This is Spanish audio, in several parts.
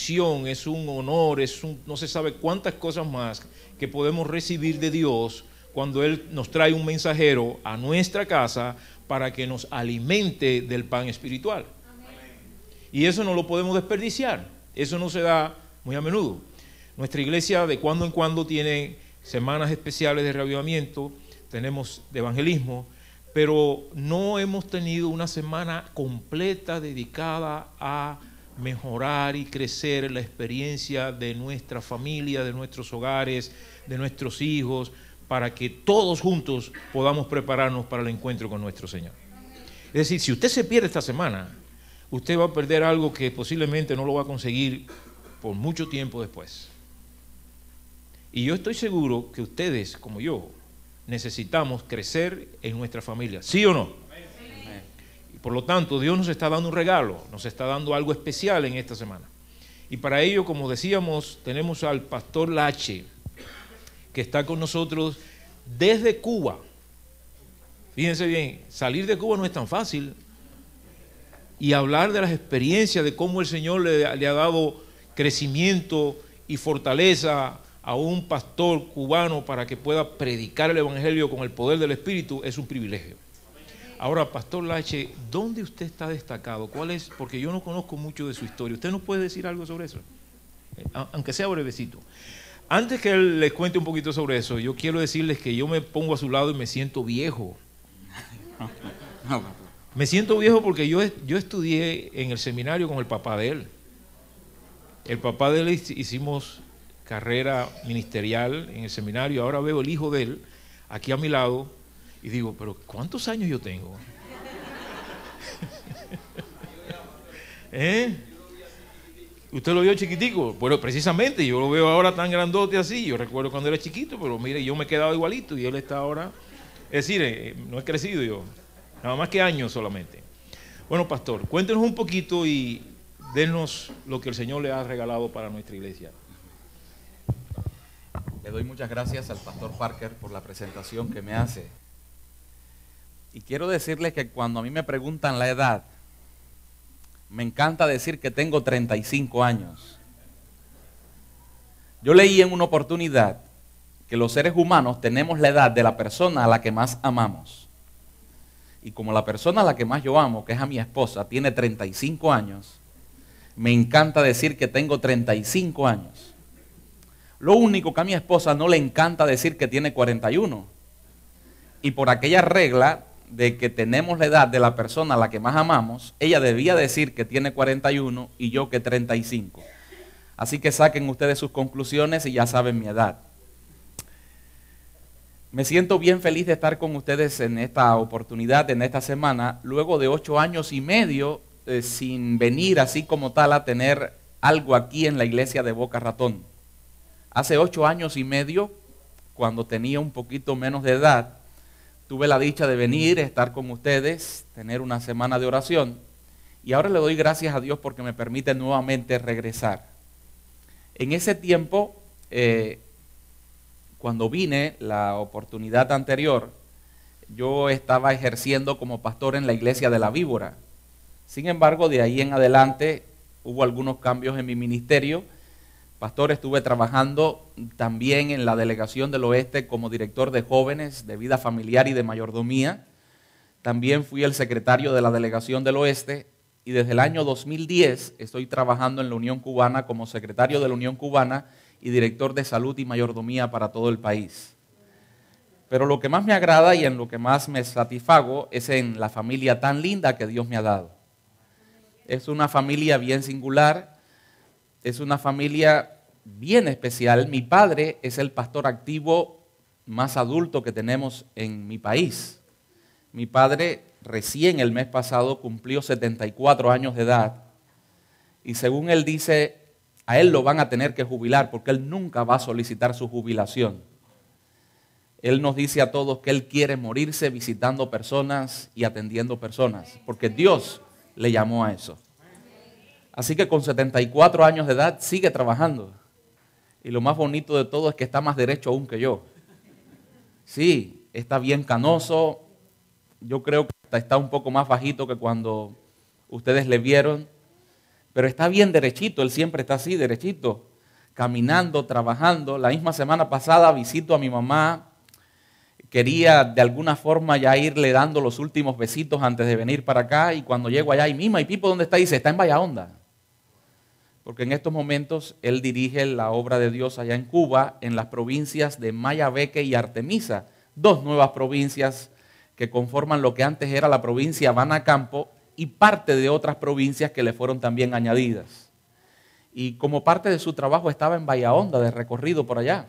bendición, es un honor, no se sabe cuántas cosas más que podemos recibir de Dios cuando Él nos trae un mensajero a nuestra casa para que nos alimente del pan espiritual. Y eso no lo podemos desperdiciar, eso no se da muy a menudo. Nuestra iglesia de cuando en cuando tiene semanas especiales de reavivamiento, tenemos de evangelismo, pero no hemos tenido una semana completa dedicada a mejorar y crecer la experiencia de nuestra familia, de nuestros hogares, de nuestros hijos, para que todos juntos podamos prepararnos para el encuentro con nuestro Señor. Es decir, si usted se pierde esta semana, usted va a perder algo que posiblemente no lo va a conseguir por mucho tiempo después. Y yo estoy seguro que ustedes, como yo, necesitamos crecer en nuestra familia, ¿sí o no? Y por lo tanto, Dios nos está dando un regalo, nos está dando algo especial en esta semana. Y para ello, como decíamos, tenemos al pastor Lache, que está con nosotros desde Cuba. Fíjense bien, salir de Cuba no es tan fácil. Y hablar de las experiencias, de cómo el Señor le ha dado crecimiento y fortaleza a un pastor cubano para que pueda predicar el Evangelio con el poder del Espíritu, es un privilegio. Ahora, pastor Lache, ¿dónde usted está destacado? ¿Cuál es? Porque yo no conozco mucho de su historia. ¿Usted nos puede decir algo sobre eso? Aunque sea brevecito. Antes que él les cuente un poquito sobre eso, yo quiero decirles que yo me pongo a su lado y me siento viejo. Me siento viejo porque yo estudié en el seminario con el papá de él. El papá de él hicimos carrera ministerial en el seminario. Ahora veo el hijo de él aquí a mi lado y digo, pero ¿cuántos años yo tengo? ¿Usted lo vio chiquitico? Bueno, precisamente, yo lo veo ahora tan grandote así. Yo recuerdo cuando era chiquito, pero mire, yo me he quedado igualito y él está ahora. Es decir, no he crecido yo, nada más que años solamente. Bueno, pastor, cuéntenos un poquito y denos lo que el Señor le ha regalado para nuestra iglesia. Le doy muchas gracias al pastor Parker por la presentación que me hace. Y quiero decirles que cuando a mí me preguntan la edad, me encanta decir que tengo 35 años. Yo leí en una oportunidad que los seres humanos tenemos la edad de la persona a la que más amamos. Y como la persona a la que más yo amo, que es a mi esposa, tiene 35 años, me encanta decir que tengo 35 años. Lo único que a mi esposa no le encanta decir que tiene 41. Y por aquella regla de que tenemos la edad de la persona a la que más amamos, ella debía decir que tiene 41 y yo que 35. Así que saquen ustedes sus conclusiones y ya saben mi edad. Me siento bien feliz de estar con ustedes en esta oportunidad, en esta semana, luego de 8 años y medio sin venir así como tal a tener algo aquí en la iglesia de Boca Ratón. Hace 8 años y medio, cuando tenía un poquito menos de edad, tuve la dicha de venir, estar con ustedes, tener una semana de oración, y ahora le doy gracias a Dios porque me permite nuevamente regresar. En ese tiempo, cuando vine, la oportunidad anterior, yo estaba ejerciendo como pastor en la iglesia de la Víbora. Sin embargo, de ahí en adelante hubo algunos cambios en mi ministerio. Pastor, estuve trabajando también en la Delegación del Oeste como director de jóvenes, de vida familiar y de mayordomía. También fui el secretario de la Delegación del Oeste y desde el año 2010 estoy trabajando en la Unión Cubana como secretario de la Unión Cubana y director de salud y mayordomía para todo el país. Pero lo que más me agrada y en lo que más me satisfago es en la familia tan linda que Dios me ha dado. Es una familia bien singular. Es una familia bien especial. Mi padre es el pastor activo más adulto que tenemos en mi país. Mi padre recién el mes pasado cumplió 74 años de edad y según él dice, a él lo van a tener que jubilar porque él nunca va a solicitar su jubilación. Él nos dice a todos que él quiere morirse visitando personas y atendiendo personas porque Dios le llamó a eso. Así que con 74 años de edad sigue trabajando. Y lo más bonito de todo es que está más derecho aún que yo. Sí, está bien canoso. Yo creo que está un poco más bajito que cuando ustedes le vieron. pero está bien derechito, él siempre está así, derechito, caminando, trabajando. La misma semana pasada visito a mi mamá, quería de alguna forma ya irle dando los últimos besitos antes de venir para acá, y cuando llego allá, y Mima, ¿y Pipo dónde está? Dice, está en Bahía Honda. Porque en estos momentos él dirige la obra de Dios allá en Cuba, en las provincias de Mayabeque y Artemisa, 2 nuevas provincias que conforman lo que antes era la provincia Habana Campo y parte de otras provincias que le fueron también añadidas. Y como parte de su trabajo estaba en Bahía Honda, de recorrido por allá.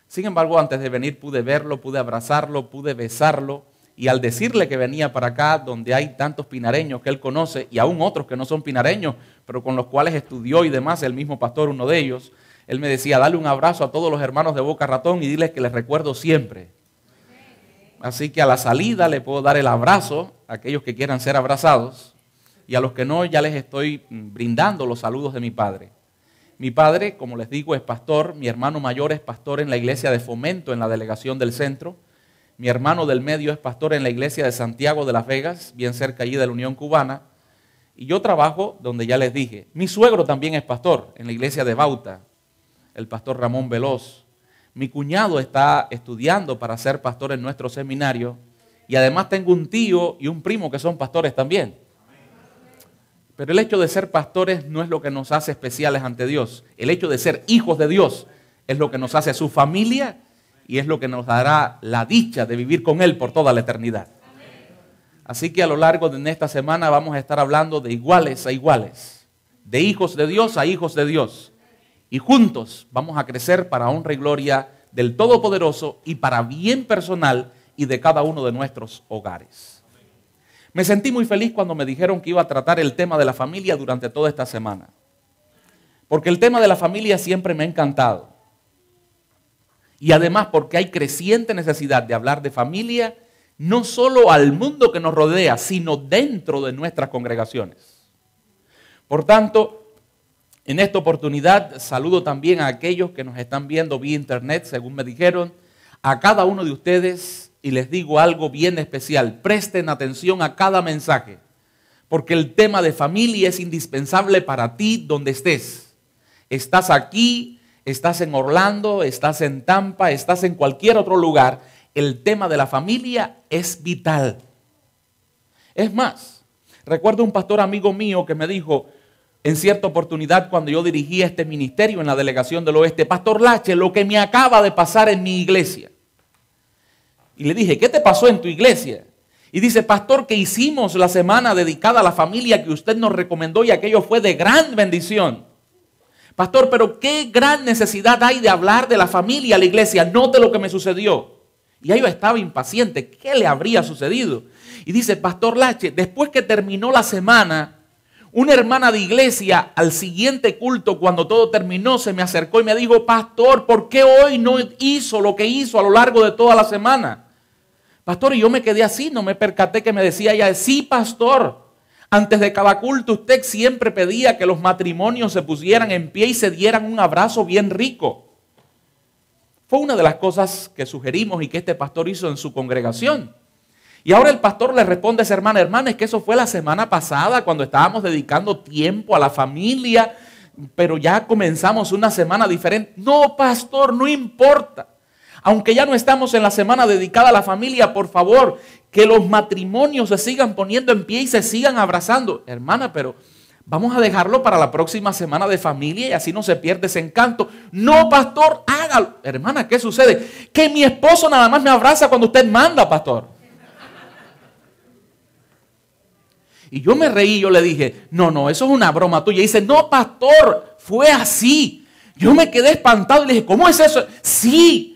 Sin embargo, antes de venir pude verlo, pude abrazarlo, pude besarlo, y al decirle que venía para acá, donde hay tantos pinareños que él conoce, y aún otros que no son pinareños, pero con los cuales estudió y demás, el mismo pastor, uno de ellos, él me decía, dale un abrazo a todos los hermanos de Boca Ratón y diles que les recuerdo siempre. Así que a la salida le puedo dar el abrazo a aquellos que quieran ser abrazados, y a los que no, ya les estoy brindando los saludos de mi padre. Mi padre, como les digo, es pastor, mi hermano mayor es pastor en la iglesia de Fomento, en la delegación del centro. Mi hermano del medio es pastor en la iglesia de Santiago de Las Vegas, bien cerca allí de la Unión Cubana. Y yo trabajo donde ya les dije. Mi suegro también es pastor en la iglesia de Bauta, el pastor Ramón Veloz. Mi cuñado está estudiando para ser pastor en nuestro seminario. Y además tengo un tío y un primo que son pastores también. Pero el hecho de ser pastores no es lo que nos hace especiales ante Dios. El hecho de ser hijos de Dios es lo que nos hace su familia y es lo que nos dará la dicha de vivir con Él por toda la eternidad. Así que a lo largo de esta semana vamos a estar hablando de iguales a iguales, de hijos de Dios a hijos de Dios. Y juntos vamos a crecer para honra y gloria del Todopoderoso y para bien personal y de cada uno de nuestros hogares. Me sentí muy feliz cuando me dijeron que iba a tratar el tema de la familia durante toda esta semana. Porque el tema de la familia siempre me ha encantado. Y además porque hay creciente necesidad de hablar de familia, no solo al mundo que nos rodea, sino dentro de nuestras congregaciones. Por tanto, en esta oportunidad saludo también a aquellos que nos están viendo vía internet, según me dijeron, a cada uno de ustedes, y les digo algo bien especial, presten atención a cada mensaje, porque el tema de familia es indispensable para ti donde estés. Estás aquí, estás en Orlando, estás en Tampa, estás en cualquier otro lugar, el tema de la familia es vital. Es más, recuerdo un pastor amigo mío que me dijo en cierta oportunidad cuando yo dirigía este ministerio en la delegación del oeste, Pastor Lache, lo que me acaba de pasar en mi iglesia. Y le dije, ¿qué te pasó en tu iglesia? Y dice, pastor, que hicimos la semana dedicada a la familia que usted nos recomendó y aquello fue de gran bendición. Pastor, pero qué gran necesidad hay de hablar de la familia a la iglesia. Note lo que me sucedió. Y ahí yo estaba impaciente. ¿Qué le habría sucedido? Y dice, Pastor Lache, después que terminó la semana, una hermana de iglesia al siguiente culto, cuando todo terminó, se me acercó y me dijo, pastor, ¿por qué hoy no hizo lo que hizo a lo largo de toda la semana? Pastor, y yo me quedé así, no me percaté que me decía ella, sí, pastor, antes de cada culto usted siempre pedía que los matrimonios se pusieran en pie y se dieran un abrazo bien rico. Fue una de las cosas que sugerimos y que este pastor hizo en su congregación. Y ahora el pastor le responde a esa hermana, hermana, es que eso fue la semana pasada cuando estábamos dedicando tiempo a la familia, pero ya comenzamos una semana diferente. No, pastor, no importa. Aunque ya no estamos en la semana dedicada a la familia, por favor, que los matrimonios se sigan poniendo en pie y se sigan abrazando. Hermana, pero vamos a dejarlo para la próxima semana de familia y así no se pierde ese encanto. No, pastor, hágalo. Hermana, ¿qué sucede? Que mi esposo nada más me abraza cuando usted manda, pastor. Y yo me reí, yo le dije, no, eso es una broma tuya. Y dice, no, pastor, fue así. Yo me quedé espantado y le dije, ¿cómo es eso? Sí.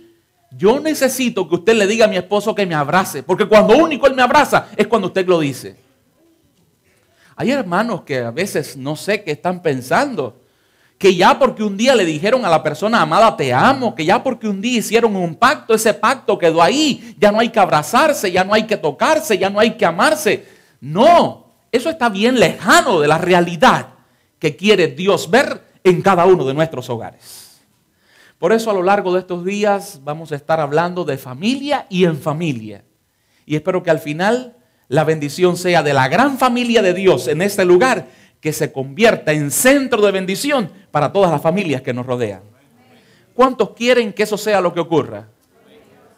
Yo necesito que usted le diga a mi esposo que me abrace, porque cuando único él me abraza es cuando usted lo dice. Hay hermanos que a veces no sé qué están pensando, que ya porque un día le dijeron a la persona amada te amo, que ya porque un día hicieron un pacto, ese pacto quedó ahí, ya no hay que abrazarse, ya no hay que tocarse, ya no hay que amarse. No, eso está bien lejano de la realidad que quiere Dios ver en cada uno de nuestros hogares. Por eso a lo largo de estos días vamos a estar hablando de familia y en familia. Y espero que al final la bendición sea de la gran familia de Dios en este lugar, que se convierta en centro de bendición para todas las familias que nos rodean. ¿Cuántos quieren que eso sea lo que ocurra?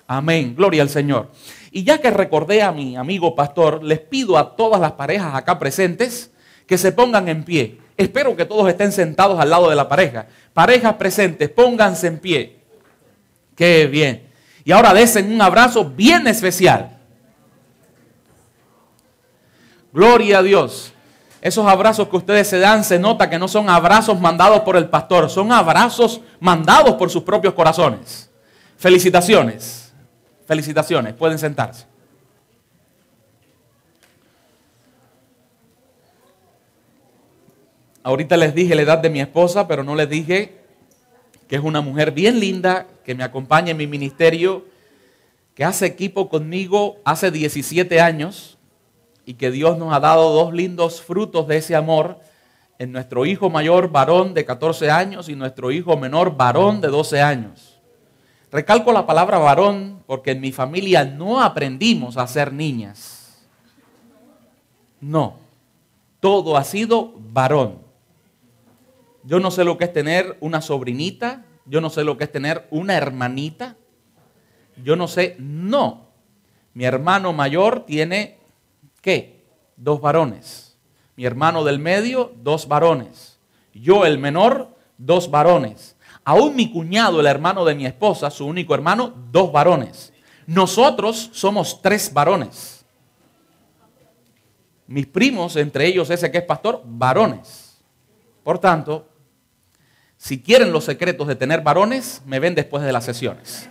Amén, gloria al Señor. Y ya que recordé a mi amigo pastor, les pido a todas las parejas acá presentes que se pongan en pie. Espero que todos estén sentados al lado de la pareja. Parejas presentes, pónganse en pie. Qué bien. Y ahora desen un abrazo bien especial. Gloria a Dios. Esos abrazos que ustedes se dan, se nota que no son abrazos mandados por el pastor, son abrazos mandados por sus propios corazones. Felicitaciones. Felicitaciones, pueden sentarse. Ahorita les dije la edad de mi esposa, pero no les dije que es una mujer bien linda, que me acompaña en mi ministerio, que hace equipo conmigo hace 17 años y que Dios nos ha dado dos lindos frutos de ese amor en nuestro hijo mayor varón de 14 años y nuestro hijo menor varón de 12 años. Recalco la palabra varón porque en mi familia no aprendimos a ser niñas. No, todo ha sido varón. Yo no sé lo que es tener una sobrinita, yo no sé lo que es tener una hermanita, yo no sé, no. Mi hermano mayor tiene, ¿qué? 2 varones. Mi hermano del medio, 2 varones. Yo, el menor, 2 varones. Aún mi cuñado, el hermano de mi esposa, su único hermano, 2 varones. Nosotros somos 3 varones. Mis primos, entre ellos ese que es pastor, varones. Por tanto, si quieren los secretos de tener varones, me ven después de las sesiones.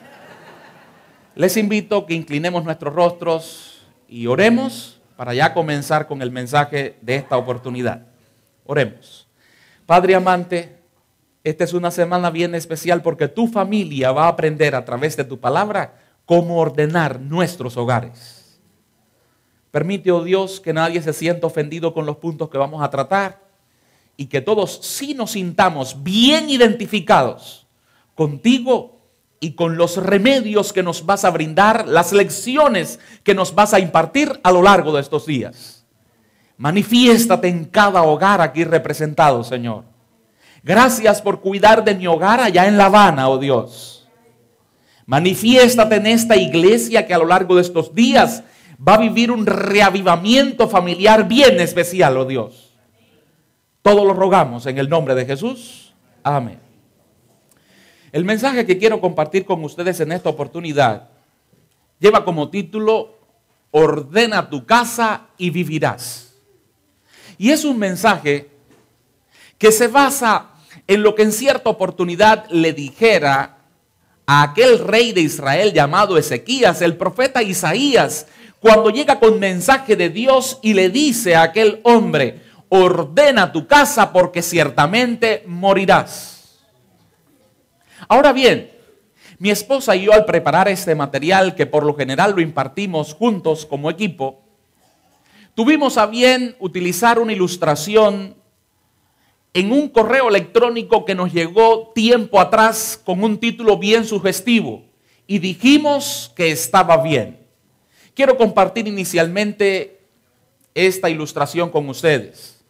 Les invito a que inclinemos nuestros rostros y oremos para ya comenzar con el mensaje de esta oportunidad. Oremos. Padre amante, esta es una semana bien especial porque tu familia va a aprender a través de tu palabra cómo ordenar nuestros hogares. Permite, oh Dios, que nadie se sienta ofendido con los puntos que vamos a tratar y que todos sí nos sintamos bien identificados contigo y con los remedios que nos vas a brindar, las lecciones que nos vas a impartir a lo largo de estos días. Manifiéstate en cada hogar aquí representado, Señor. Gracias por cuidar de mi hogar allá en La Habana, oh Dios. Manifiéstate en esta iglesia que a lo largo de estos días va a vivir un reavivamiento familiar bien especial, oh Dios. Todo lo rogamos en el nombre de Jesús. Amén. El mensaje que quiero compartir con ustedes en esta oportunidad lleva como título Ordena tu casa y vivirás. Y es un mensaje que se basa en lo que en cierta oportunidad le dijera a aquel rey de Israel llamado Ezequías, el profeta Isaías, cuando llega con mensaje de Dios y le dice a aquel hombre: ordena tu casa porque ciertamente morirás. Ahora bien, mi esposa y yo al preparar este material, que por lo general lo impartimos juntos como equipo, tuvimos a bien utilizar una ilustración en un correo electrónico que nos llegó tiempo atrás con un título bien sugestivo y dijimos que estaba bien. Quiero compartir inicialmente esta ilustración con ustedes.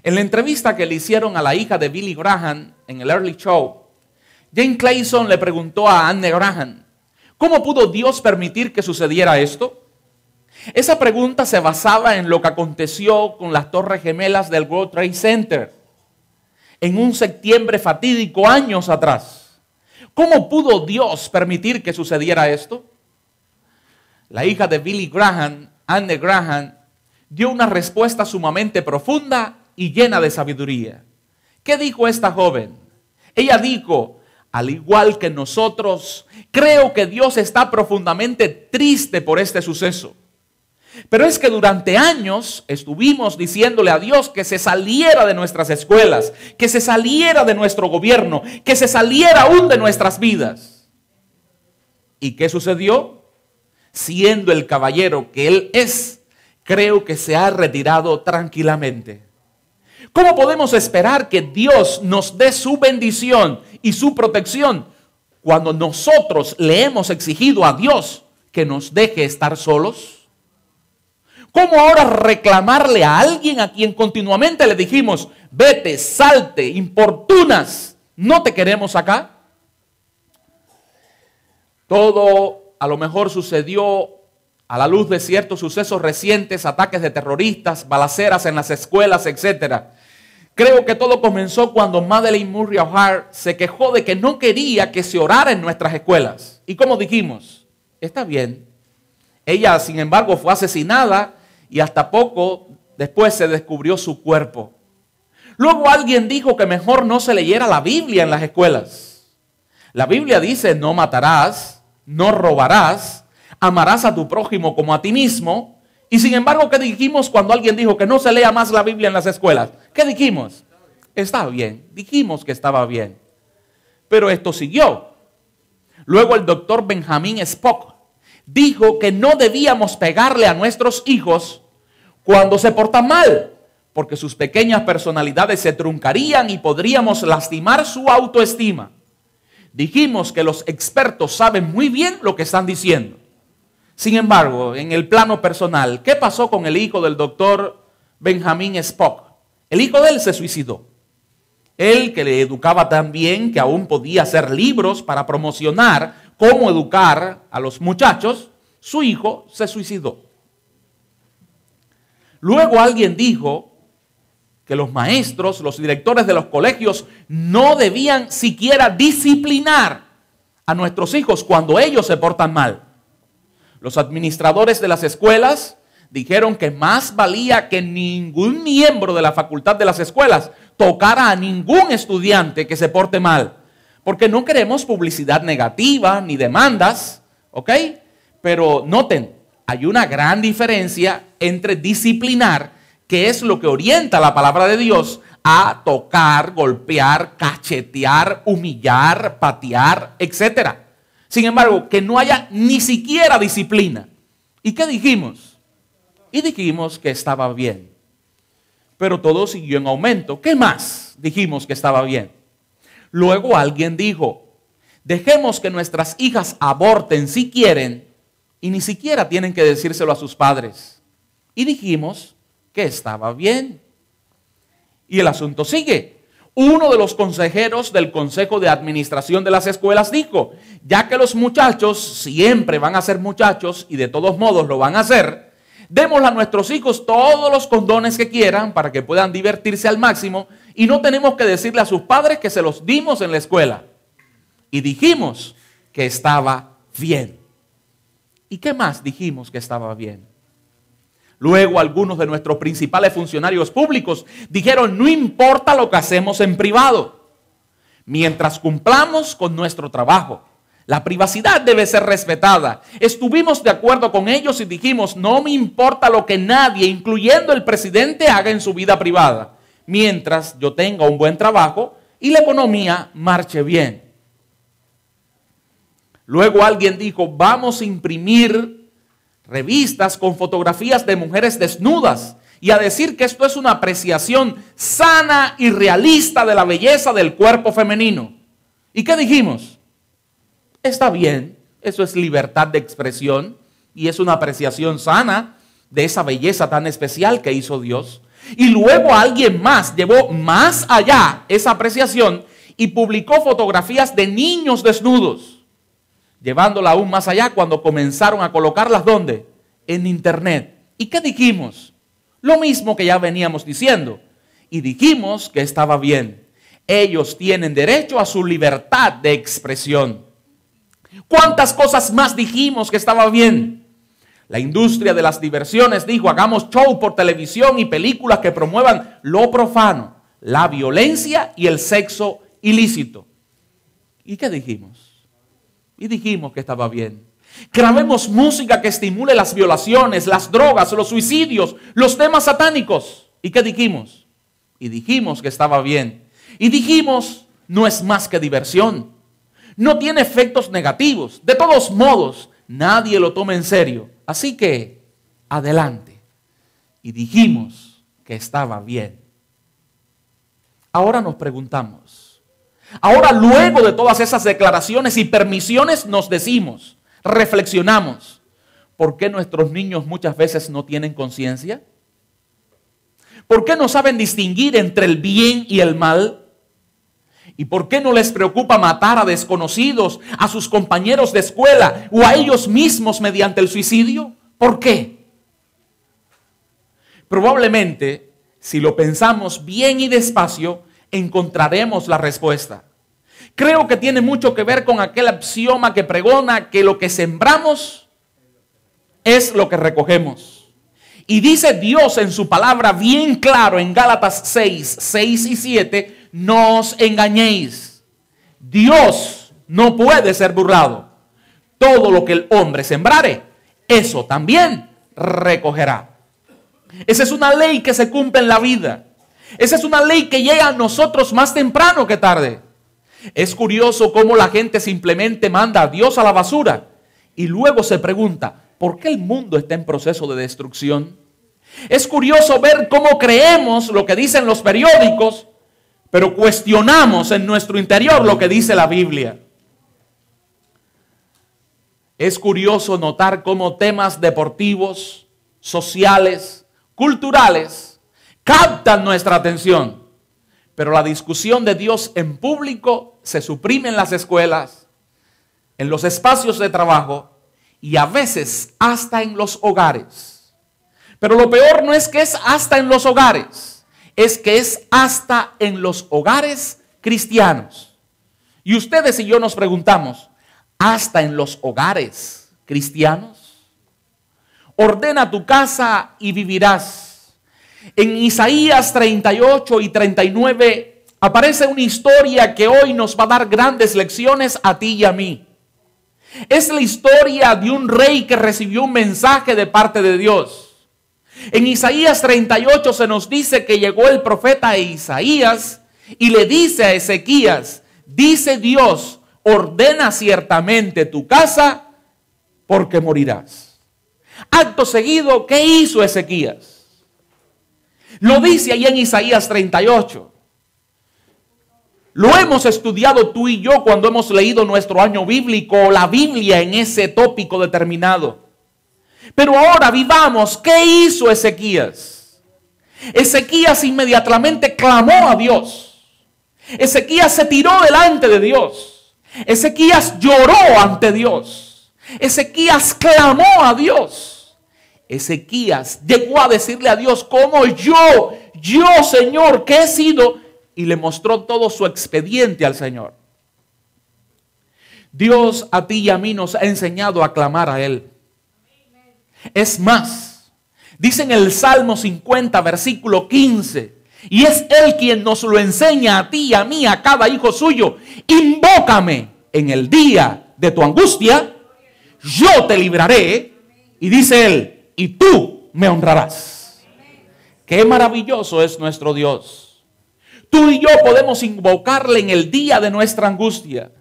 En la entrevista que le hicieron a la hija de Billy Graham en el Early Show, Jane Clayson le preguntó a Anne Graham: ¿cómo pudo Dios permitir que sucediera esto? Esa pregunta se basaba en lo que aconteció con las Torres Gemelas del World Trade Center en un septiembre fatídico años atrás. ¿Cómo pudo Dios permitir que sucediera esto? La hija de Billy Graham, Anne Graham, dio una respuesta sumamente profunda y llena de sabiduría. ¿Qué dijo esta joven? Ella dijo: al igual que nosotros, creo que Dios está profundamente triste por este suceso. Pero es que durante años estuvimos diciéndole a Dios que se saliera de nuestras escuelas, que se saliera de nuestro gobierno, que se saliera aún de nuestras vidas. ¿Y qué sucedió? Siendo el caballero que Él es, creo que se ha retirado tranquilamente. ¿Cómo podemos esperar que Dios nos dé su bendición y su protección cuando nosotros le hemos exigido a Dios que nos deje estar solos? ¿Cómo ahora reclamarle a alguien a quien continuamente le dijimos, vete, salte, importunas, no te queremos acá? Todo a lo mejor sucedió a la luz de ciertos sucesos recientes, ataques de terroristas, balaceras en las escuelas, etc. Creo que todo comenzó cuando Madeleine Murray O'Hare se quejó de que no quería que se orara en nuestras escuelas. Y como dijimos, está bien. Ella, sin embargo, fue asesinada y hasta poco después se descubrió su cuerpo. Luego alguien dijo que mejor no se leyera la Biblia en las escuelas. La Biblia dice, no matarás, no robarás, amarás a tu prójimo como a ti mismo. Y sin embargo, ¿qué dijimos cuando alguien dijo que no se lea más la Biblia en las escuelas? ¿Qué dijimos? Está bien, dijimos que estaba bien. Pero esto siguió. Luego el doctor Benjamin Spock dijo que no debíamos pegarle a nuestros hijos cuando se portan mal, porque sus pequeñas personalidades se truncarían y podríamos lastimar su autoestima. Dijimos que los expertos saben muy bien lo que están diciendo. Sin embargo, en el plano personal, ¿qué pasó con el hijo del doctor Benjamin Spock? El hijo de él se suicidó. Él, que le educaba tan bien que aún podía hacer libros para promocionar cómo educar a los muchachos, su hijo se suicidó. Luego alguien dijo que los maestros, los directores de los colegios no debían siquiera disciplinar a nuestros hijos cuando ellos se portan mal. Los administradores de las escuelas dijeron que más valía que ningún miembro de la facultad de las escuelas tocara a ningún estudiante que se porte mal, porque no queremos publicidad negativa ni demandas, ¿ok? Pero noten, hay una gran diferencia entre disciplinar, que es lo que orienta la palabra de Dios, a tocar, golpear, cachetear, humillar, patear, etc. Sin embargo, que no haya ni siquiera disciplina. ¿Y qué dijimos? Y dijimos que estaba bien. Pero todo siguió en aumento. ¿Qué más dijimos que estaba bien? Luego alguien dijo, dejemos que nuestras hijas aborten si quieren y ni siquiera tienen que decírselo a sus padres. Y dijimos que estaba bien. Y el asunto sigue. Uno de los consejeros del Consejo de Administración de las escuelas dijo, ya que los muchachos siempre van a ser muchachos y de todos modos lo van a hacer, démosle a nuestros hijos todos los condones que quieran para que puedan divertirse al máximo y no tenemos que decirle a sus padres que se los dimos en la escuela. Y dijimos que estaba bien. ¿Y qué más dijimos que estaba bien? Luego algunos de nuestros principales funcionarios públicos dijeron, no importa lo que hacemos en privado, mientras cumplamos con nuestro trabajo. La privacidad debe ser respetada. Estuvimos de acuerdo con ellos y dijimos, no me importa lo que nadie, incluyendo el presidente, haga en su vida privada, mientras yo tenga un buen trabajo y la economía marche bien. Luego alguien dijo, vamos a imprimir revistas con fotografías de mujeres desnudas y a decir que esto es una apreciación sana y realista de la belleza del cuerpo femenino. ¿Y qué dijimos? Está bien, eso es libertad de expresión y es una apreciación sana de esa belleza tan especial que hizo Dios. Y luego alguien más llevó más allá esa apreciación y publicó fotografías de niños desnudos, llevándola aún más allá cuando comenzaron a colocarlas, ¿dónde? En internet. ¿Y qué dijimos? Lo mismo que ya veníamos diciendo. Y dijimos que estaba bien. Ellos tienen derecho a su libertad de expresión. ¿Cuántas cosas más dijimos que estaba bien? La industria de las diversiones dijo, hagamos show por televisión y películas que promuevan lo profano, la violencia y el sexo ilícito. ¿Y qué dijimos? Y dijimos que estaba bien. Grabemos música que estimule las violaciones, las drogas, los suicidios, los temas satánicos. ¿Y qué dijimos? Y dijimos que estaba bien. Y dijimos, no es más que diversión. No tiene efectos negativos. De todos modos, nadie lo toma en serio. Así que, adelante. Y dijimos que estaba bien. Ahora nos preguntamos. Ahora, luego de todas esas declaraciones y permisiones, nos decimos, reflexionamos, ¿por qué nuestros niños muchas veces no tienen conciencia? ¿Por qué no saben distinguir entre el bien y el mal? ¿Y por qué no les preocupa matar a desconocidos, a sus compañeros de escuela o a ellos mismos mediante el suicidio? ¿Por qué? Probablemente, si lo pensamos bien y despacio, encontraremos la respuesta. Creo que tiene mucho que ver con aquel axioma que pregona que lo que sembramos es lo que recogemos. Y dice Dios en su palabra bien claro en Gálatas 6 y 7, no os engañéis. Dios no puede ser burlado. Todo lo que el hombre sembrare, eso también recogerá. Esa es una ley que se cumple en la vida. Esa es una ley que llega a nosotros más temprano que tarde. Es curioso cómo la gente simplemente manda a Dios a la basura y luego se pregunta, ¿por qué el mundo está en proceso de destrucción? Es curioso ver cómo creemos lo que dicen los periódicos, pero cuestionamos en nuestro interior lo que dice la Biblia. Es curioso notar cómo temas deportivos, sociales, culturales captan nuestra atención, pero la discusión de Dios en público se suprime en las escuelas, en los espacios de trabajo y a veces hasta en los hogares. Pero lo peor no es que es hasta en los hogares, es que es hasta en los hogares cristianos. Y ustedes y yo nos preguntamos, ¿hasta en los hogares cristianos? Ordena tu casa y vivirás. En Isaías 38 y 39 aparece una historia que hoy nos va a dar grandes lecciones a ti y a mí. Es la historia de un rey que recibió un mensaje de parte de Dios. En Isaías 38 se nos dice que llegó el profeta Isaías y le dice a Ezequías, dice Dios, ordena ciertamente tu casa porque morirás. Acto seguido, ¿qué hizo Ezequías? Lo dice ahí en Isaías 38. Lo hemos estudiado tú y yo cuando hemos leído nuestro año bíblico o la Biblia en ese tópico determinado. Pero ahora vivamos, ¿qué hizo Ezequías? Ezequías inmediatamente clamó a Dios. Ezequías se tiró delante de Dios. Ezequías lloró ante Dios. Ezequías clamó a Dios. Ezequías llegó a decirle a Dios, ¿cómo yo Señor, qué he sido? Y le mostró todo su expediente al Señor. Dios a ti y a mí nos ha enseñado a clamar a Él. Es más, dice en el Salmo 50, versículo 15, y es Él quien nos lo enseña a ti y a mí, a cada hijo suyo. Invócame en el día de tu angustia, yo te libraré. Y dice Él, y tú me honrarás. Qué maravilloso es nuestro Dios. Tú y yo podemos invocarle en el día de nuestra angustia.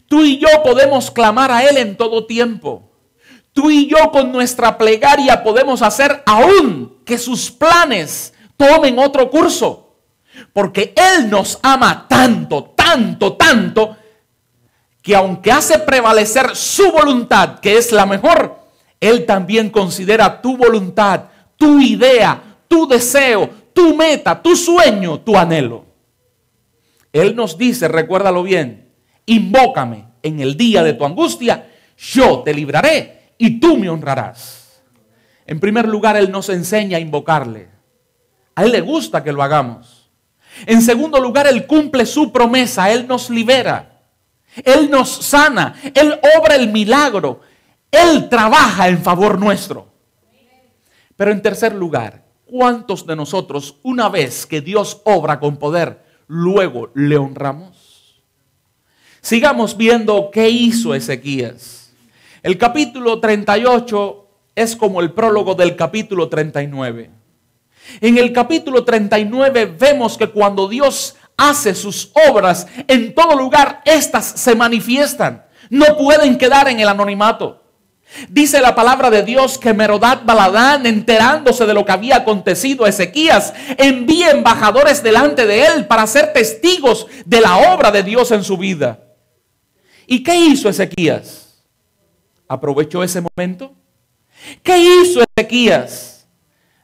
Tú y yo podemos clamar a Él en todo tiempo. Tú y yo con nuestra plegaria podemos hacer aún que sus planes tomen otro curso. Porque Él nos ama tanto, tanto, tanto, que aunque hace prevalecer su voluntad, que es la mejor, Él también considera tu voluntad, tu idea, tu deseo, tu meta, tu sueño, tu anhelo. Él nos dice, recuérdalo bien, invócame en el día de tu angustia, yo te libraré y tú me honrarás. En primer lugar, Él nos enseña a invocarle. A Él le gusta que lo hagamos. En segundo lugar, Él cumple su promesa, Él nos libera. Él nos sana, Él obra el milagro. Él trabaja en favor nuestro. Pero en tercer lugar, ¿cuántos de nosotros, una vez que Dios obra con poder, luego le honramos? Sigamos viendo qué hizo Ezequías. El capítulo 38 es como el prólogo del capítulo 39. En el capítulo 39 vemos que cuando Dios hace sus obras, en todo lugar éstas se manifiestan. No pueden quedar en el anonimato. Dice la palabra de Dios que Merodach Baladán, enterándose de lo que había acontecido a Ezequías, envía embajadores delante de él para ser testigos de la obra de Dios en su vida. ¿Y qué hizo Ezequías? ¿Aprovechó ese momento? ¿Qué hizo Ezequías?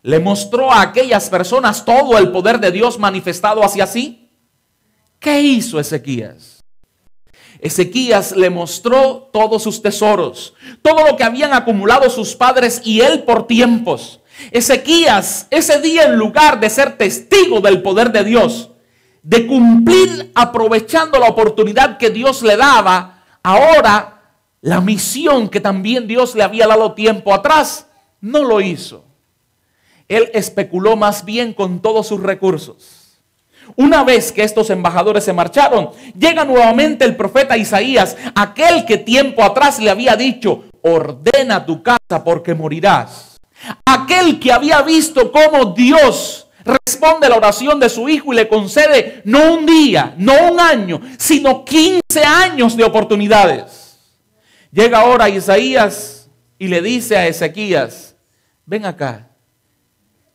¿Le mostró a aquellas personas todo el poder de Dios manifestado hacia sí? ¿Qué hizo Ezequías? Ezequías le mostró todos sus tesoros, todo lo que habían acumulado sus padres y él por tiempos. Ezequías, ese día, en lugar de ser testigo del poder de Dios, de cumplir aprovechando la oportunidad que Dios le daba, ahora la misión que también Dios le había dado tiempo atrás, no lo hizo. Él especuló más bien con todos sus recursos. Una vez que estos embajadores se marcharon, llega nuevamente el profeta Isaías, aquel que tiempo atrás le había dicho: ordena tu casa porque morirás. Aquel que había visto cómo Dios responde a la oración de su hijo y le concede no un día, no un año, sino 15 años de oportunidades. Llega ahora Isaías y le dice a Ezequías: ven acá,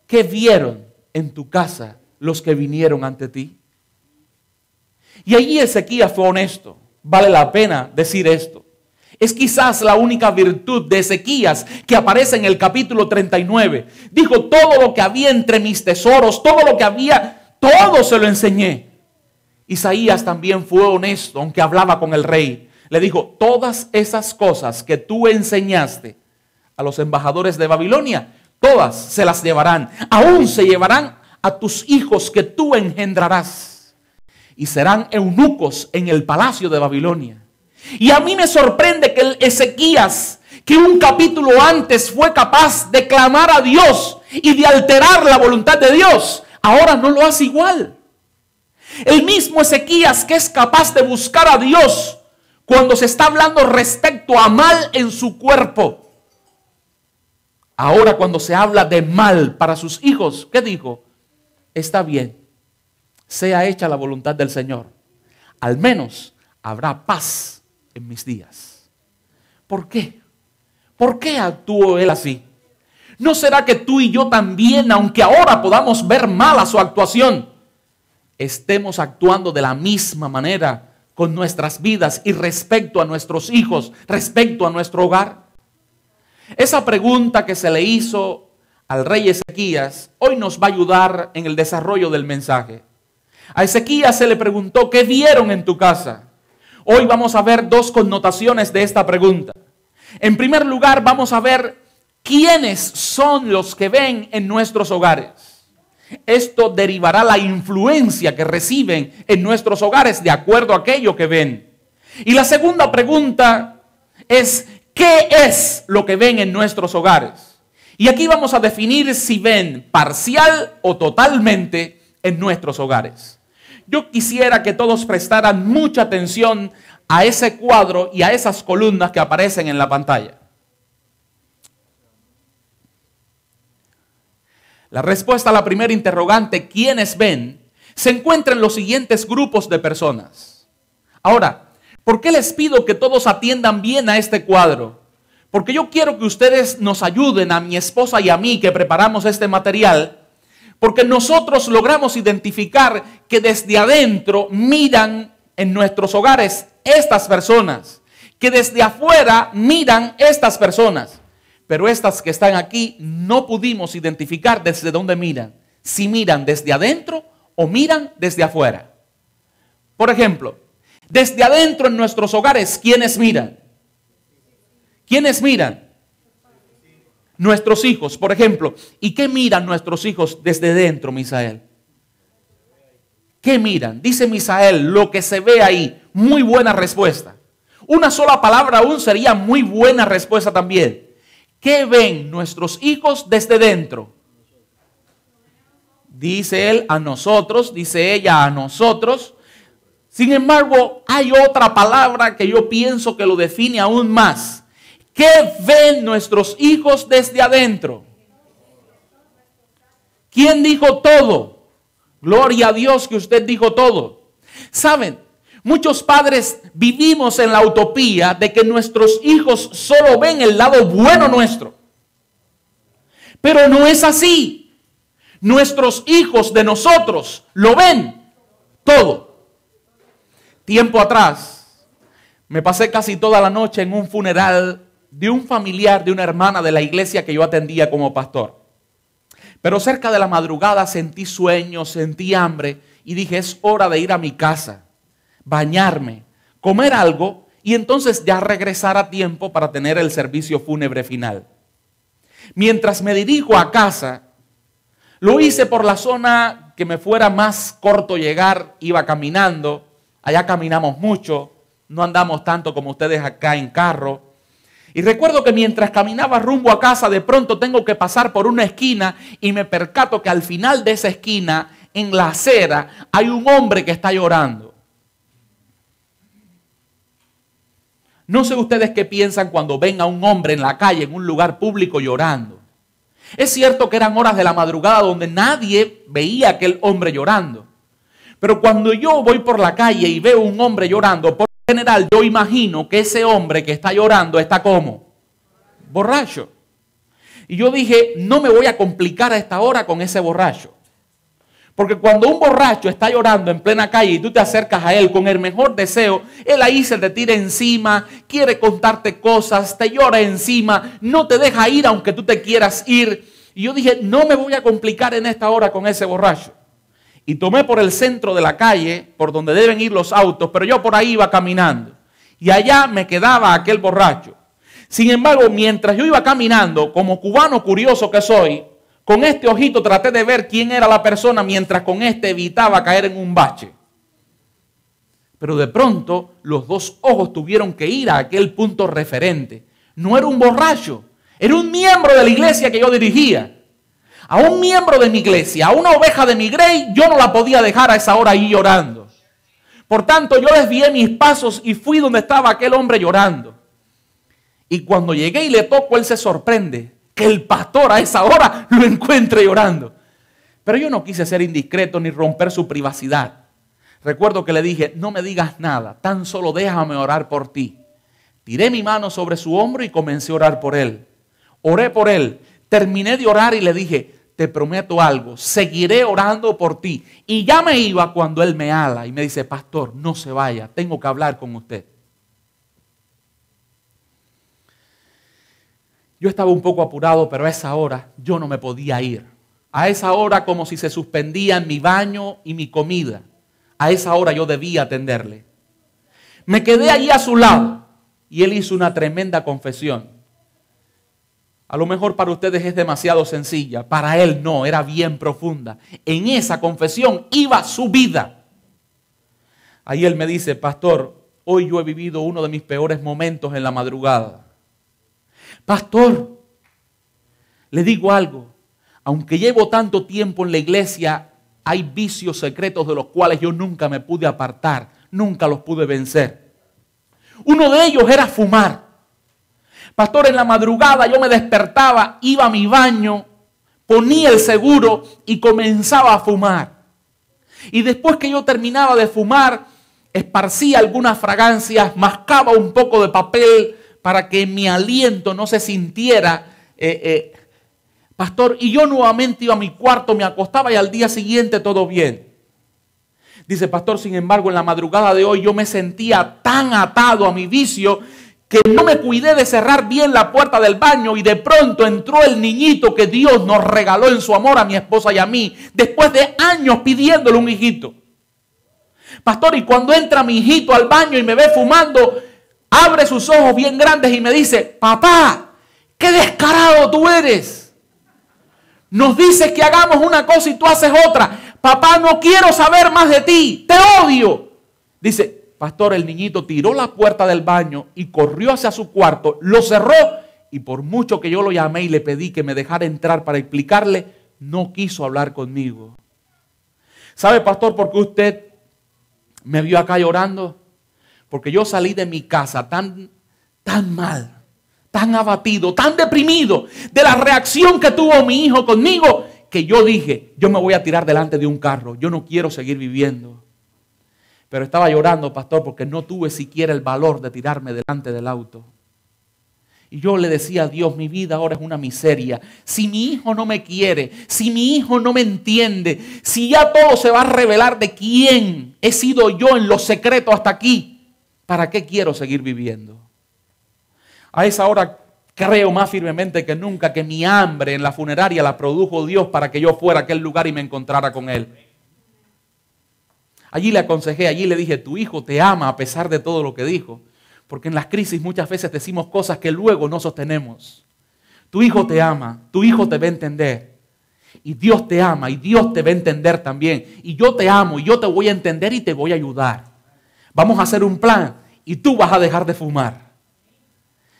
¿qué vieron en tu casa los que vinieron ante ti? Y allí Ezequías fue honesto. Vale la pena decir esto. Es quizás la única virtud de Ezequías que aparece en el capítulo 39. Dijo: todo lo que había entre mis tesoros, todo lo que había, todo se lo enseñé. Isaías también fue honesto, aunque hablaba con el rey. Le dijo: todas esas cosas que tú enseñaste a los embajadores de Babilonia, todas se las llevarán. Aún se llevarán a tus hijos que tú engendrarás, y serán eunucos en el palacio de Babilonia. Y a mí me sorprende que el Ezequías, que un capítulo antes fue capaz de clamar a Dios y de alterar la voluntad de Dios, ahora no lo hace igual. El mismo Ezequías que es capaz de buscar a Dios cuando se está hablando respecto a mal en su cuerpo, ahora cuando se habla de mal para sus hijos, ¿qué dijo? Está bien, sea hecha la voluntad del Señor. Al menos habrá paz en mis días. ¿Por qué? ¿Por qué actuó él así? ¿No será que tú y yo también, aunque ahora podamos ver mala su actuación, estemos actuando de la misma manera con nuestras vidas y respecto a nuestros hijos, respecto a nuestro hogar? Esa pregunta que se le hizo al rey Ezequías hoy nos va a ayudar en el desarrollo del mensaje. A Ezequías se le preguntó: ¿qué vieron en tu casa? Hoy vamos a ver dos connotaciones de esta pregunta. En primer lugar, vamos a ver quiénes son los que ven en nuestros hogares. Esto derivará la influencia que reciben en nuestros hogares de acuerdo a aquello que ven. Y la segunda pregunta es: ¿qué es lo que ven en nuestros hogares? Y aquí vamos a definir si ven parcial o totalmente en nuestros hogares. Yo quisiera que todos prestaran mucha atención a ese cuadro y a esas columnas que aparecen en la pantalla. La respuesta a la primera interrogante, ¿quiénes ven?, se encuentra en los siguientes grupos de personas. Ahora, ¿por qué les pido que todos atiendan bien a este cuadro? Porque yo quiero que ustedes nos ayuden, a mi esposa y a mí que preparamos este material, porque nosotros logramos identificar que desde adentro miran en nuestros hogares estas personas, que desde afuera miran estas personas, pero estas que están aquí no pudimos identificar desde dónde miran, si miran desde adentro o miran desde afuera. Por ejemplo, desde adentro en nuestros hogares, ¿quiénes miran? ¿Quiénes miran? Nuestros hijos, por ejemplo. ¿Y qué miran nuestros hijos desde dentro, Misael? ¿Qué miran? Dice Misael: lo que se ve ahí. Muy buena respuesta. Una sola palabra aún sería muy buena respuesta también. ¿Qué ven nuestros hijos desde dentro? Dice él: a nosotros. Dice ella: a nosotros. Sin embargo, hay otra palabra que yo pienso que lo define aún más. ¿Qué ven nuestros hijos desde adentro? ¿Quién dijo todo? Gloria a Dios que usted dijo todo. ¿Saben? Muchos padres vivimos en la utopía de que nuestros hijos solo ven el lado bueno nuestro. Pero no es así. Nuestros hijos de nosotros lo ven todo. Tiempo atrás me pasé casi toda la noche en un funeral de un familiar, de una hermana de la iglesia que yo atendía como pastor. Pero cerca de la madrugada sentí sueño, sentí hambre y dije, es hora de ir a mi casa, bañarme, comer algo y entonces ya regresar a tiempo para tener el servicio fúnebre final. Mientras me dirijo a casa, lo hice por la zona que me fuera más corto llegar, iba caminando, allá caminamos mucho, no andamos tanto como ustedes acá en carro. Y recuerdo que mientras caminaba rumbo a casa, de pronto tengo que pasar por una esquina y me percato que al final de esa esquina, en la acera, hay un hombre que está llorando. No sé ustedes qué piensan cuando ven a un hombre en la calle, en un lugar público llorando. Es cierto que eran horas de la madrugada donde nadie veía a aquel hombre llorando. Pero cuando yo voy por la calle y veo un hombre llorando, por lo general yo imagino que ese hombre que está llorando está ¿cómo? Borracho. Y yo dije, no me voy a complicar a esta hora con ese borracho. Porque cuando un borracho está llorando en plena calle y tú te acercas a él con el mejor deseo, él ahí se te tira encima, quiere contarte cosas, te llora encima, no te deja ir aunque tú te quieras ir. Y yo dije, no me voy a complicar en esta hora con ese borracho. Y tomé por el centro de la calle, por donde deben ir los autos, pero yo por ahí iba caminando. Y allá me quedaba aquel borracho. Sin embargo, mientras yo iba caminando, como cubano curioso que soy, con este ojito traté de ver quién era la persona mientras con este evitaba caer en un bache. Pero de pronto los dos ojos tuvieron que ir a aquel punto referente. No era un borracho, era un miembro de la iglesia que yo dirigía. A un miembro de mi iglesia, a una oveja de mi grey, yo no la podía dejar a esa hora ahí llorando. Por tanto, yo desvié mis pasos y fui donde estaba aquel hombre llorando. Y cuando llegué y le toco, él se sorprende que el pastor a esa hora lo encuentre llorando. Pero yo no quise ser indiscreto ni romper su privacidad. Recuerdo que le dije, no me digas nada, tan solo déjame orar por ti. Tiré mi mano sobre su hombro y comencé a orar por él. Oré por él, terminé de orar y le dije, te prometo algo, seguiré orando por ti. Y ya me iba cuando él me ala y me dice, pastor, no se vaya, tengo que hablar con usted. Yo estaba un poco apurado, pero a esa hora yo no me podía ir. A esa hora como si se suspendían mi baño y mi comida. A esa hora yo debía atenderle. Me quedé allí a su lado y él hizo una tremenda confesión. A lo mejor para ustedes es demasiado sencilla, para él no, era bien profunda. En esa confesión iba su vida. Ahí él me dice, pastor, hoy yo he vivido uno de mis peores momentos en la madrugada. Pastor, le digo algo, aunque llevo tanto tiempo en la iglesia, hay vicios secretos de los cuales yo nunca me pude apartar, nunca los pude vencer. Uno de ellos era fumar. Pastor, en la madrugada yo me despertaba, iba a mi baño, ponía el seguro y comenzaba a fumar. Y después que yo terminaba de fumar, esparcía algunas fragancias, mascaba un poco de papel para que mi aliento no se sintiera, pastor, y yo nuevamente iba a mi cuarto, me acostaba y al día siguiente todo bien. Dice, pastor, sin embargo, en la madrugada de hoy yo me sentía tan atado a mi vicio que no me cuidé de cerrar bien la puerta del baño y de pronto entró el niñito que Dios nos regaló en su amor a mi esposa y a mí, después de años pidiéndole un hijito. Pastor, y cuando entra mi hijito al baño y me ve fumando, abre sus ojos bien grandes y me dice, papá, qué descarado tú eres. Nos dices que hagamos una cosa y tú haces otra. Papá, no quiero saber más de ti, te odio. Dice, pastor, el niñito tiró la puerta del baño y corrió hacia su cuarto, lo cerró y por mucho que yo lo llamé y le pedí que me dejara entrar para explicarle, no quiso hablar conmigo. ¿Sabe, pastor, por qué usted me vio acá llorando? Porque yo salí de mi casa tan mal, tan abatido, tan deprimido de la reacción que tuvo mi hijo conmigo, que yo dije, yo me voy a tirar delante de un carro, yo no quiero seguir viviendo. Pero estaba llorando, pastor, porque no tuve siquiera el valor de tirarme delante del auto. Y yo le decía a Dios, mi vida ahora es una miseria. Si mi hijo no me quiere, si mi hijo no me entiende, si ya todo se va a revelar de quién he sido yo en lo secreto hasta aquí, ¿para qué quiero seguir viviendo? A esa hora creo más firmemente que nunca que mi hambre en la funeraria la produjo Dios para que yo fuera a aquel lugar y me encontrara con Él. Allí le aconsejé, allí le dije, tu hijo te ama a pesar de todo lo que dijo. Porque en las crisis muchas veces decimos cosas que luego no sostenemos. Tu hijo te ama, tu hijo te va a entender. Y Dios te ama y Dios te va a entender también. Y yo te amo y yo te voy a entender y te voy a ayudar. Vamos a hacer un plan y tú vas a dejar de fumar.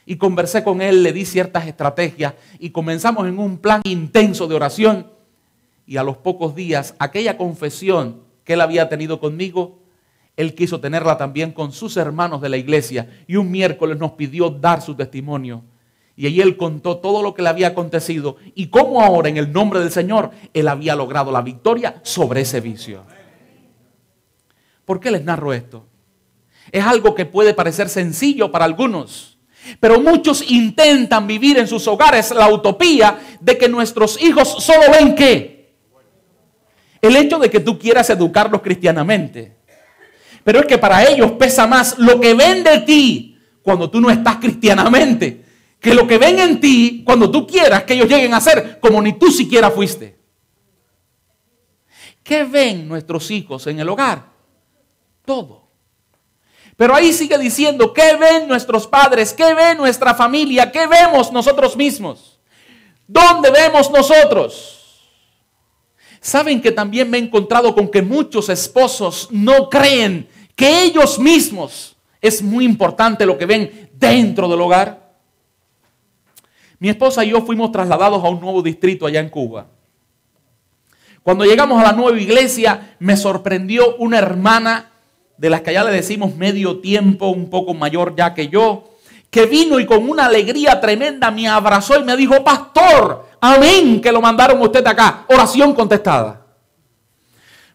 Y conversé con él, le di ciertas estrategias y comenzamos en un plan intenso de oración. Y a los pocos días, aquella confesión que él había tenido conmigo, él quiso tenerla también con sus hermanos de la iglesia. Y un miércoles nos pidió dar su testimonio. Y allí él contó todo lo que le había acontecido y cómo ahora en el nombre del Señor él había logrado la victoria sobre ese vicio. ¿Por qué les narro esto? Es algo que puede parecer sencillo para algunos, pero muchos intentan vivir en sus hogares la utopía de que nuestros hijos solo ven ¿qué? El hecho de que tú quieras educarlos cristianamente. Pero es que para ellos pesa más lo que ven de ti cuando tú no estás cristianamente que lo que ven en ti cuando tú quieras que ellos lleguen a ser como ni tú siquiera fuiste. ¿Qué ven nuestros hijos en el hogar? Todo. Pero ahí sigue diciendo, ¿qué ven nuestros padres? ¿Qué ve nuestra familia? ¿Qué vemos nosotros mismos? ¿Dónde vemos nosotros? ¿Saben que también me he encontrado con que muchos esposos no creen que ellos mismos es muy importante lo que ven dentro del hogar? Mi esposa y yo fuimos trasladados a un nuevo distrito allá en Cuba. Cuando llegamos a la nueva iglesia, me sorprendió una hermana de las que allá le decimos medio tiempo, un poco mayor ya que yo, que vino y con una alegría tremenda me abrazó y me dijo, pastor, amén, que lo mandaron usted acá, oración contestada.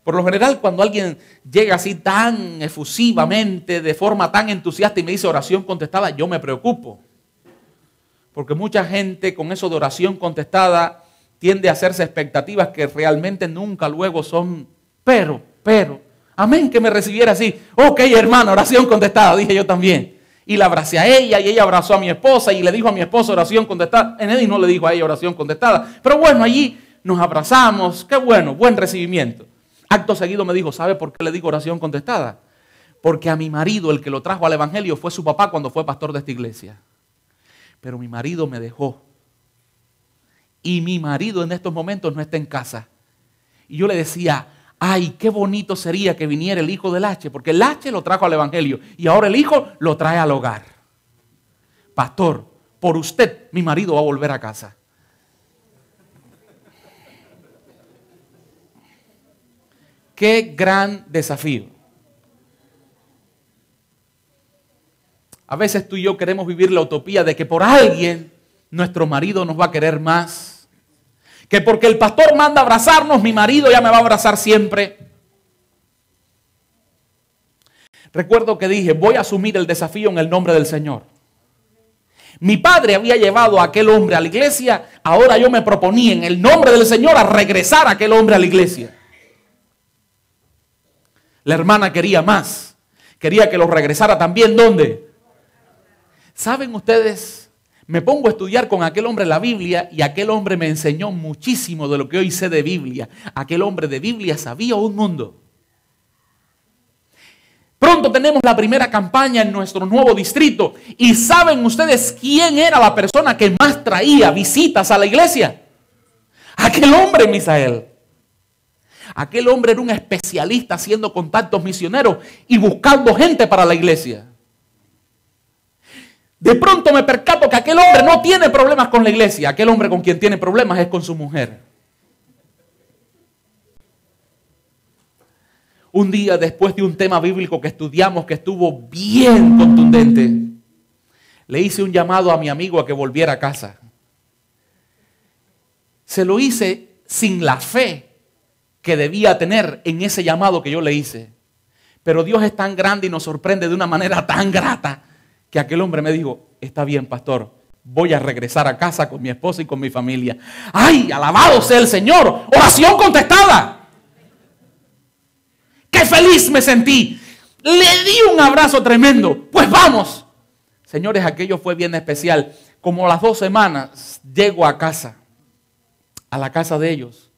Por lo general, cuando alguien llega así tan efusivamente, de forma tan entusiasta y me dice oración contestada, yo me preocupo. Porque mucha gente con eso de oración contestada tiende a hacerse expectativas que realmente nunca luego son, pero, amén que me recibiera así. Ok, hermano, oración contestada, dije yo también. Y la abracé a ella y ella abrazó a mi esposa y le dijo a mi esposa oración contestada. Enedi no le dijo a ella oración contestada. Pero bueno, allí nos abrazamos, qué bueno, buen recibimiento. Acto seguido me dijo, ¿sabe por qué le digo oración contestada? Porque a mi marido, el que lo trajo al evangelio, fue su papá cuando fue pastor de esta iglesia. Pero mi marido me dejó. Y mi marido en estos momentos no está en casa. Y yo le decía, ay, qué bonito sería que viniera el hijo del H, porque el H lo trajo al evangelio y ahora el hijo lo trae al hogar. Pastor, por usted mi marido va a volver a casa. Qué gran desafío. A veces tú y yo queremos vivir la utopía de que por alguien nuestro marido nos va a querer más. Que porque el pastor manda abrazarnos, mi marido ya me va a abrazar siempre. Recuerdo que dije, voy a asumir el desafío en el nombre del Señor. Mi padre había llevado a aquel hombre a la iglesia, ahora yo me proponía en el nombre del Señor a regresar a aquel hombre a la iglesia. La hermana quería más, quería que lo regresara también, ¿dónde? ¿Saben ustedes? Me pongo a estudiar con aquel hombre la Biblia y aquel hombre me enseñó muchísimo de lo que hoy sé de Biblia. Aquel hombre de Biblia sabía un mundo. Pronto tenemos la primera campaña en nuestro nuevo distrito. ¿Y saben ustedes quién era la persona que más traía visitas a la iglesia? Aquel hombre, Misael. Aquel hombre era un especialista haciendo contactos misioneros y buscando gente para la iglesia. De pronto me percato que aquel hombre no tiene problemas con la iglesia. Aquel hombre con quien tiene problemas es con su mujer. Un día después de un tema bíblico que estudiamos que estuvo bien contundente, le hice un llamado a mi amigo a que volviera a casa. Se lo hice sin la fe que debía tener en ese llamado que yo le hice. Pero Dios es tan grande y nos sorprende de una manera tan grata que aquel hombre me dijo, está bien, pastor, voy a regresar a casa con mi esposa y con mi familia. ¡Ay, alabado sea el Señor! ¡Oración contestada! ¡Qué feliz me sentí! Le di un abrazo tremendo. Pues vamos. Señores, aquello fue bien especial. Como a las 2 semanas llego a casa, a la casa de ellos.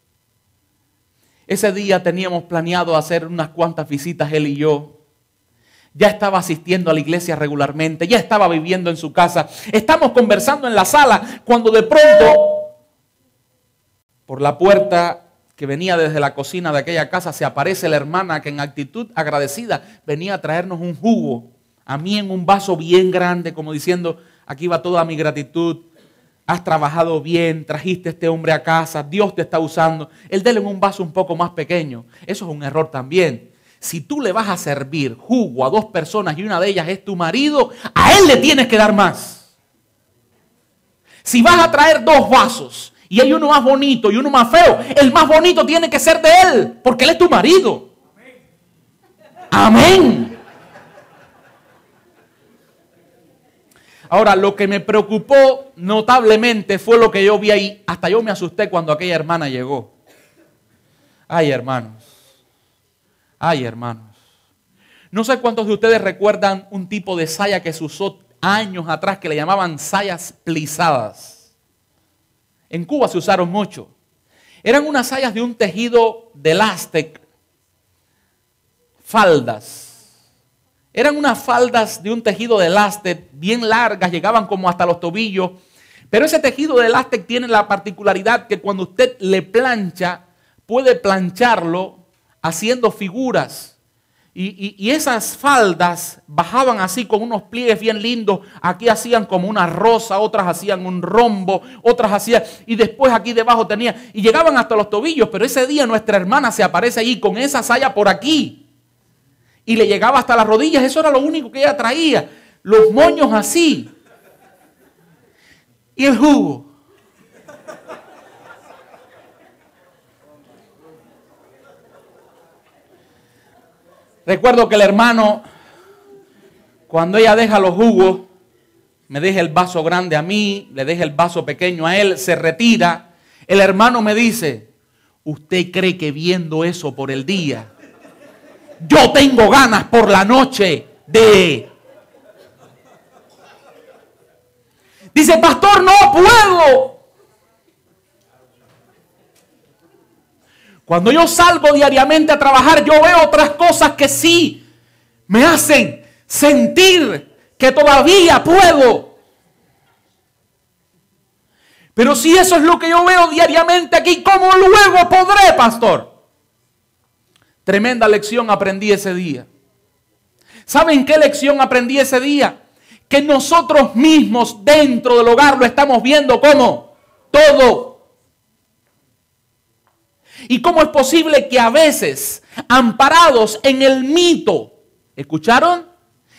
Ese día teníamos planeado hacer unas cuantas visitas él y yo. Ya estaba asistiendo a la iglesia regularmente, ya estaba viviendo en su casa. Estamos conversando en la sala cuando de pronto, por la puerta que venía desde la cocina de aquella casa, se aparece la hermana que en actitud agradecida venía a traernos un jugo. A mí en un vaso bien grande, como diciendo, aquí va toda mi gratitud. Has trabajado bien, trajiste a este hombre a casa, Dios te está usando. Él dele en un vaso un poco más pequeño. Eso es un error también. Si tú le vas a servir jugo a 2 personas y una de ellas es tu marido, a él le tienes que dar más. Si vas a traer 2 vasos y hay uno más bonito y uno más feo, el más bonito tiene que ser de él, porque él es tu marido. Amén. Ahora, lo que me preocupó notablemente fue lo que yo vi ahí. Hasta yo me asusté cuando aquella hermana llegó. Ay, hermanos. Ay, hermanos. No sé cuántos de ustedes recuerdan un tipo de saya que se usó años atrás que le llamaban sayas plisadas. En Cuba se usaron mucho. Eran unas sayas de un tejido de látex, faldas. Eran unas faldas de un tejido de látex bien largas, llegaban como hasta los tobillos. Pero ese tejido de látex tiene la particularidad que cuando usted le plancha, puede plancharlo haciendo figuras. Y esas faldas bajaban así con unos pliegues bien lindos. Aquí hacían como una rosa, otras hacían un rombo, otras hacían... Y después aquí debajo tenía... Y llegaban hasta los tobillos, pero ese día nuestra hermana se aparece allí con esa saya por aquí. Y le llegaba hasta las rodillas, eso era lo único que ella traía. Los moños así. Y el jugo. Recuerdo que el hermano, cuando ella deja los jugos, me deja el vaso grande a mí, le deja el vaso pequeño a él, se retira. El hermano me dice, ¿usted cree que viendo eso por el día, yo tengo ganas por la noche de... Dice, pastor, no puedo. Cuando yo salgo diariamente a trabajar, yo veo otras cosas que sí me hacen sentir que todavía puedo. Pero si eso es lo que yo veo diariamente aquí, ¿cómo luego podré, pastor? Tremenda lección aprendí ese día. ¿Saben qué lección aprendí ese día? Que nosotros mismos dentro del hogar lo estamos viendo como todo. ¿Y cómo es posible que a veces, amparados en el mito, ¿escucharon?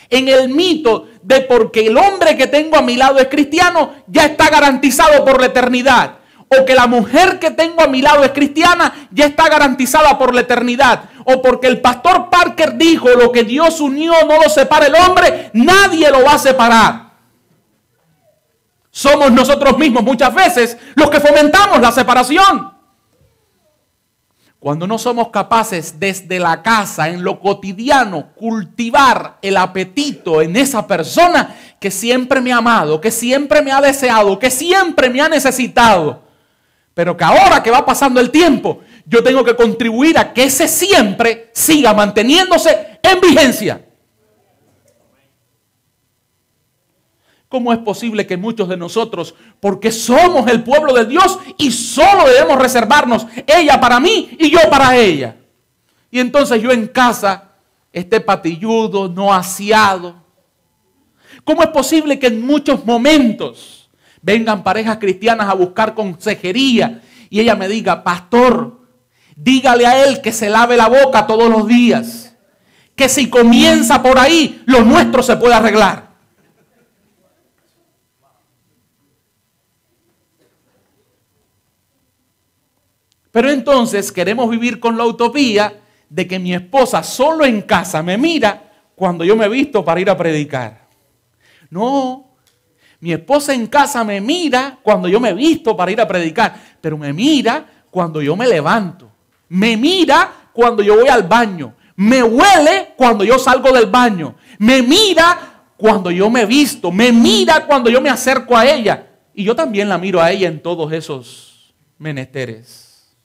En el mito de porque el hombre que tengo a mi lado es cristiano, ya está garantizado por la eternidad. O que la mujer que tengo a mi lado es cristiana, ya está garantizada por la eternidad. O porque el pastor Parker dijo, lo que Dios unió no lo separa el hombre, nadie lo va a separar. Somos nosotros mismos muchas veces los que fomentamos la separación. Cuando no somos capaces desde la casa, en lo cotidiano, cultivar el apetito en esa persona que siempre me ha amado, que siempre me ha deseado, que siempre me ha necesitado. Pero que ahora que va pasando el tiempo, yo tengo que contribuir a que ese siempre siga manteniéndose en vigencia. ¿Cómo es posible que muchos de nosotros, porque somos el pueblo de Dios y solo debemos reservarnos ella para mí y yo para ella? Y entonces yo en casa esté patilludo, no aseado. ¿Cómo es posible que en muchos momentos vengan parejas cristianas a buscar consejería y ella me diga, pastor, dígale a él que se lave la boca todos los días, que si comienza por ahí, lo nuestro se puede arreglar? Pero entonces queremos vivir con la utopía de que mi esposa solo en casa me mira cuando yo me visto para ir a predicar. No, mi esposa en casa me mira cuando yo me visto para ir a predicar, pero me mira cuando yo me levanto, me mira cuando yo voy al baño, me huele cuando yo salgo del baño, me mira cuando yo me visto, me mira cuando yo me acerco a ella. Y yo también la miro a ella en todos esos menesteres.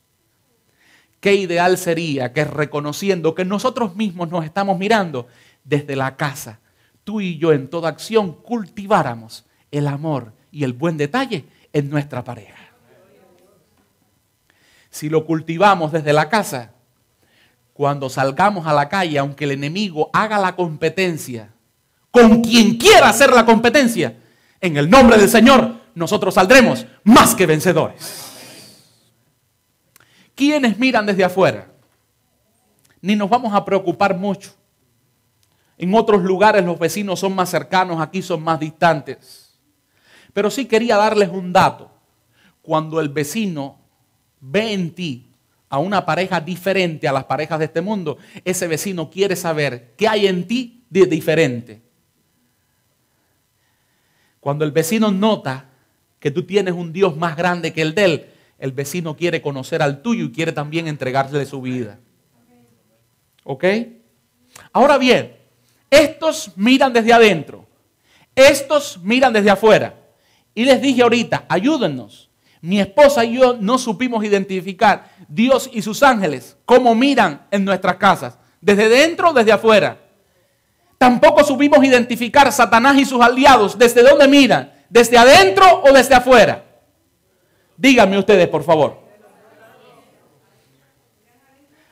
Qué ideal sería que, reconociendo que nosotros mismos nos estamos mirando desde la casa, tú y yo en toda acción cultiváramos el amor y el buen detalle en nuestra pareja. Si lo cultivamos desde la casa, cuando salgamos a la calle, aunque el enemigo haga la competencia, con quien quiera hacer la competencia, en el nombre del Señor, nosotros saldremos más que vencedores. ¿Quiénes miran desde afuera? Ni nos vamos a preocupar mucho. En otros lugares los vecinos son más cercanos, aquí son más distantes. Pero sí quería darles un dato. Cuando el vecino ve en ti a una pareja diferente a las parejas de este mundo, ese vecino quiere saber qué hay en ti de diferente. Cuando el vecino nota que tú tienes un Dios más grande que el de él, el vecino quiere conocer al tuyo y quiere también entregarle su vida. ¿Ok? Ahora bien, estos miran desde adentro, estos miran desde afuera. Y les dije ahorita, ayúdennos. Mi esposa y yo no supimos identificar Dios y sus ángeles cómo miran en nuestras casas, desde dentro o desde afuera. Tampoco supimos identificar Satanás y sus aliados, ¿desde dónde miran? ¿Desde adentro o desde afuera? Díganme ustedes, por favor.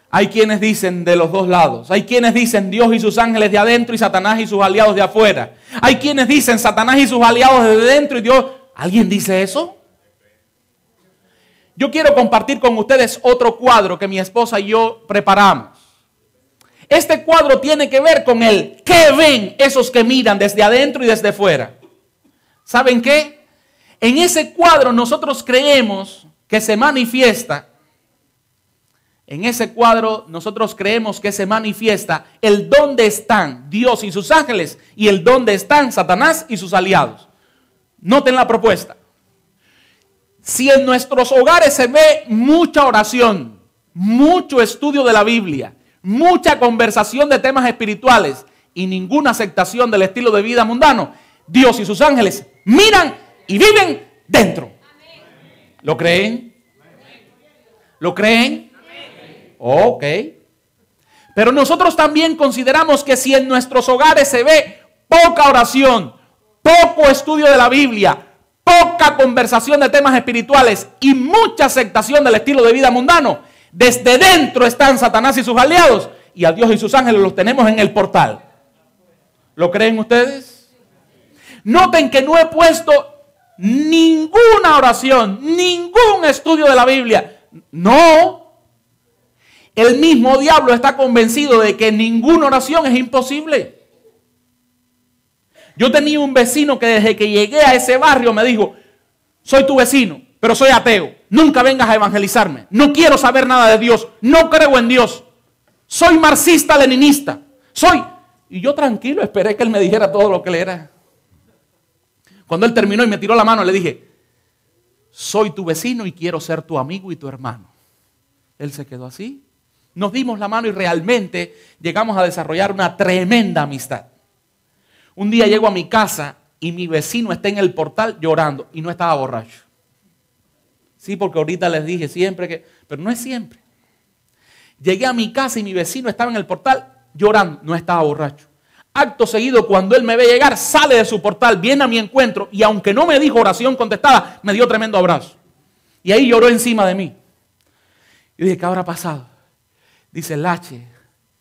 Hay quienes dicen de los dos lados. Hay quienes dicen Dios y sus ángeles de adentro y Satanás y sus aliados de afuera. Hay quienes dicen Satanás y sus aliados de dentro y Dios. ¿Alguien dice eso? Yo quiero compartir con ustedes otro cuadro que mi esposa y yo preparamos. Este cuadro tiene que ver con el qué ven esos que miran desde adentro y desde fuera. ¿Saben qué? En ese cuadro nosotros creemos que se manifiesta, en ese cuadro nosotros creemos que se manifiesta el dónde están Dios y sus ángeles y el dónde están Satanás y sus aliados. Noten la propuesta. Si en nuestros hogares se ve mucha oración, mucho estudio de la Biblia, mucha conversación de temas espirituales y ninguna aceptación del estilo de vida mundano, Dios y sus ángeles miran y viven dentro. ¿Lo creen? ¿Lo creen? Ok. Pero nosotros también consideramos que si en nuestros hogares se ve poca oración, poco estudio de la Biblia, poca conversación de temas espirituales y mucha aceptación del estilo de vida mundano, desde dentro están Satanás y sus aliados y a Dios y sus ángeles los tenemos en el portal. ¿Lo creen ustedes? Noten que no he puesto ninguna oración, ningún estudio de la Biblia. No. El mismo diablo está convencido de que ninguna oración es imposible. Yo tenía un vecino que desde que llegué a ese barrio me dijo, soy tu vecino, pero soy ateo. Nunca vengas a evangelizarme. No quiero saber nada de Dios. No creo en Dios. Soy marxista-leninista. Y yo tranquilo esperé que él me dijera todo lo que le era. Cuando él terminó y me tiró la mano, le dije, soy tu vecino y quiero ser tu amigo y tu hermano. Él se quedó así. Nos dimos la mano y realmente llegamos a desarrollar una tremenda amistad. Un día llego a mi casa y mi vecino está en el portal llorando y no estaba borracho. Sí, porque ahorita les dije siempre que, pero no es siempre. Llegué a mi casa y mi vecino estaba en el portal llorando, no estaba borracho. Acto seguido, cuando él me ve llegar, sale de su portal, viene a mi encuentro y aunque no me dijo oración contestada, me dio tremendo abrazo. Y ahí lloró encima de mí. Y dije, ¿qué habrá pasado? Dice, Lache,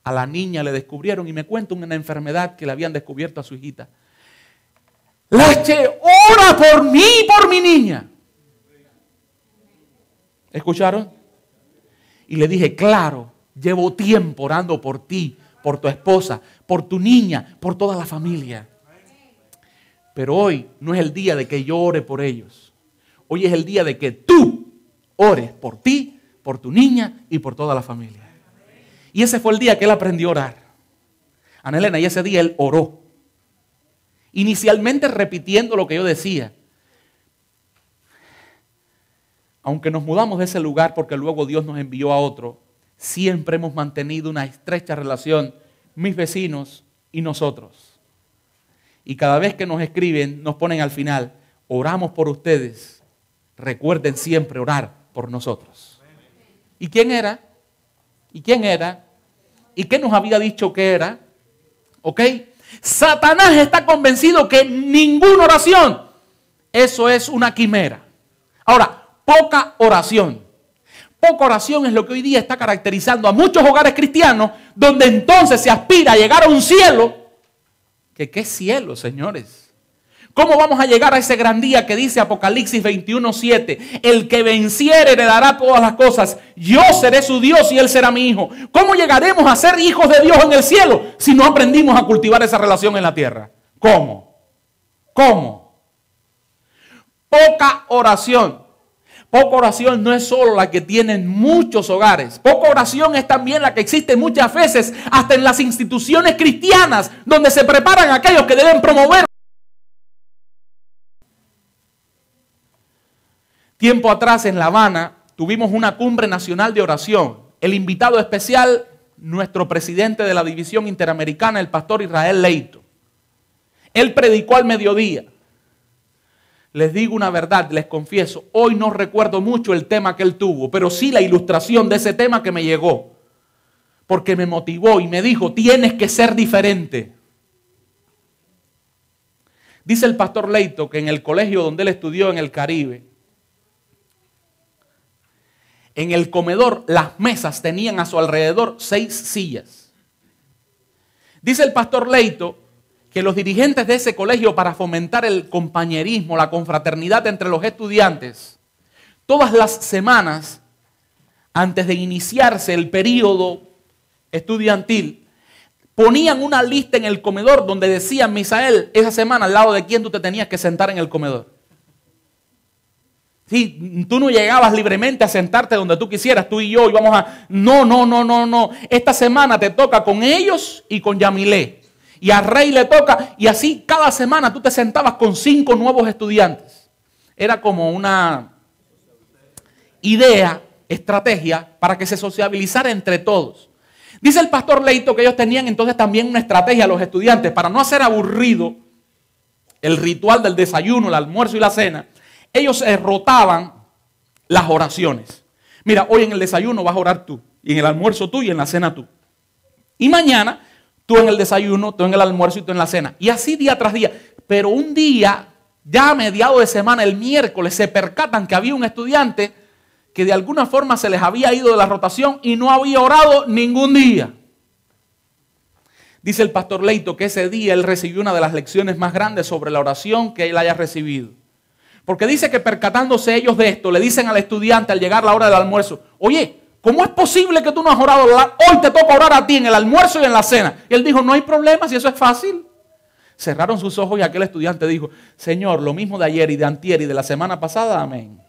a la niña le descubrieron y me cuenta una enfermedad que le habían descubierto a su hijita. Lache, ora por mí y por mi niña. ¿Escucharon? Y le dije, claro, llevo tiempo orando por ti, por tu esposa, por tu niña, por toda la familia. Pero hoy no es el día de que yo ore por ellos. Hoy es el día de que tú ores por ti, por tu niña y por toda la familia. Y ese fue el día que él aprendió a orar. Ana Elena, y ese día él oró. Inicialmente repitiendo lo que yo decía. Aunque nos mudamos de ese lugar porque luego Dios nos envió a otro, siempre hemos mantenido una estrecha relación, mis vecinos y nosotros. Y cada vez que nos escriben, nos ponen al final, oramos por ustedes. Recuerden siempre orar por nosotros. ¿Y quién era? ¿Y quién era? ¿Y qué nos había dicho que era? ¿Ok? Satanás está convencido que ninguna oración, eso es una quimera. Ahora, poca oración. Poca oración es lo que hoy día está caracterizando a muchos hogares cristianos, donde entonces se aspira a llegar a un cielo. ¿Qué cielo, señores? ¿Cómo vamos a llegar a ese gran día que dice Apocalipsis 21:7? El que venciere heredará todas las cosas. Yo seré su Dios y él será mi hijo. ¿Cómo llegaremos a ser hijos de Dios en el cielo si no aprendimos a cultivar esa relación en la tierra? ¿Cómo? ¿Cómo? Poca oración. Poca oración no es solo la que tienen muchos hogares. Poca oración es también la que existe muchas veces hasta en las instituciones cristianas, donde se preparan aquellos que deben promover. Tiempo atrás en La Habana tuvimos una cumbre nacional de oración. El invitado especial, nuestro presidente de la División Interamericana, el pastor Israel Leito. Él predicó al mediodía. Les digo una verdad, les confieso, hoy no recuerdo mucho el tema que él tuvo, pero sí la ilustración de ese tema que me llegó. Porque me motivó y me dijo, tienes que ser diferente. Dice el pastor Leito que en el colegio donde él estudió en el Caribe, en el comedor las mesas tenían a su alrededor 6 sillas. Dice el pastor Leito que los dirigentes de ese colegio, para fomentar el compañerismo, la confraternidad entre los estudiantes, todas las semanas, antes de iniciarse el período estudiantil, ponían una lista en el comedor donde decían, Misael, esa semana al lado de quién tú te tenías que sentar en el comedor. Sí, tú no llegabas libremente a sentarte donde tú quisieras, tú y yo íbamos a... No. Esta semana te toca con ellos y con Yamilé. Y a Rey le toca, y así cada semana tú te sentabas con 5 nuevos estudiantes. Era como una idea, estrategia, para que se sociabilizara entre todos. Dice el pastor Leito que ellos tenían entonces también una estrategia a los estudiantes, para no hacer aburrido el ritual del desayuno, el almuerzo y la cena. Ellos rotaban las oraciones. Mira, hoy en el desayuno vas a orar tú, y en el almuerzo tú, y en la cena tú. Y mañana, tú en el desayuno, tú en el almuerzo y tú en la cena. Y así día tras día. Pero un día, ya a mediados de semana, el miércoles, se percatan que había un estudiante que de alguna forma se les había ido de la rotación y no había orado ningún día. Dice el pastor Leito que ese día él recibió una de las lecciones más grandes sobre la oración que él haya recibido. Porque dice que percatándose ellos de esto, le dicen al estudiante al llegar la hora del almuerzo, oye, ¿cómo es posible que tú no has orado? Hoy te toca orar a ti en el almuerzo y en la cena. Y él dijo, no hay problema, si eso es fácil. Cerraron sus ojos y aquel estudiante dijo, Señor, lo mismo de ayer y de antier y de la semana pasada, amén.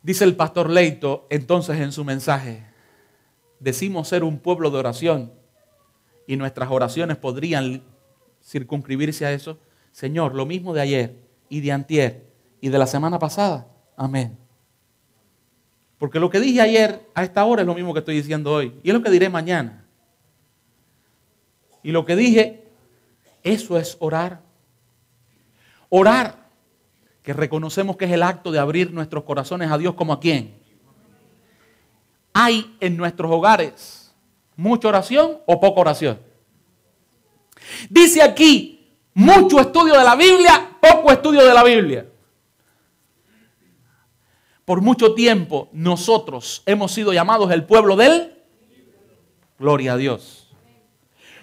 Dice el pastor Leito entonces en su mensaje, decimos ser un pueblo de oración y nuestras oraciones podrían circunscribirse a eso. Señor, lo mismo de ayer y de antier y de la semana pasada, amén. Porque lo que dije ayer a esta hora es lo mismo que estoy diciendo hoy y es lo que diré mañana. Y lo que dije, eso es orar. Orar, que reconocemos que es el acto de abrir nuestros corazones a Dios, ¿como a quién? ¿Hay en nuestros hogares mucha oración o poca oración? Dice aquí, mucho estudio de la Biblia, poco estudio de la Biblia. Por mucho tiempo nosotros hemos sido llamados el pueblo del... Gloria a Dios.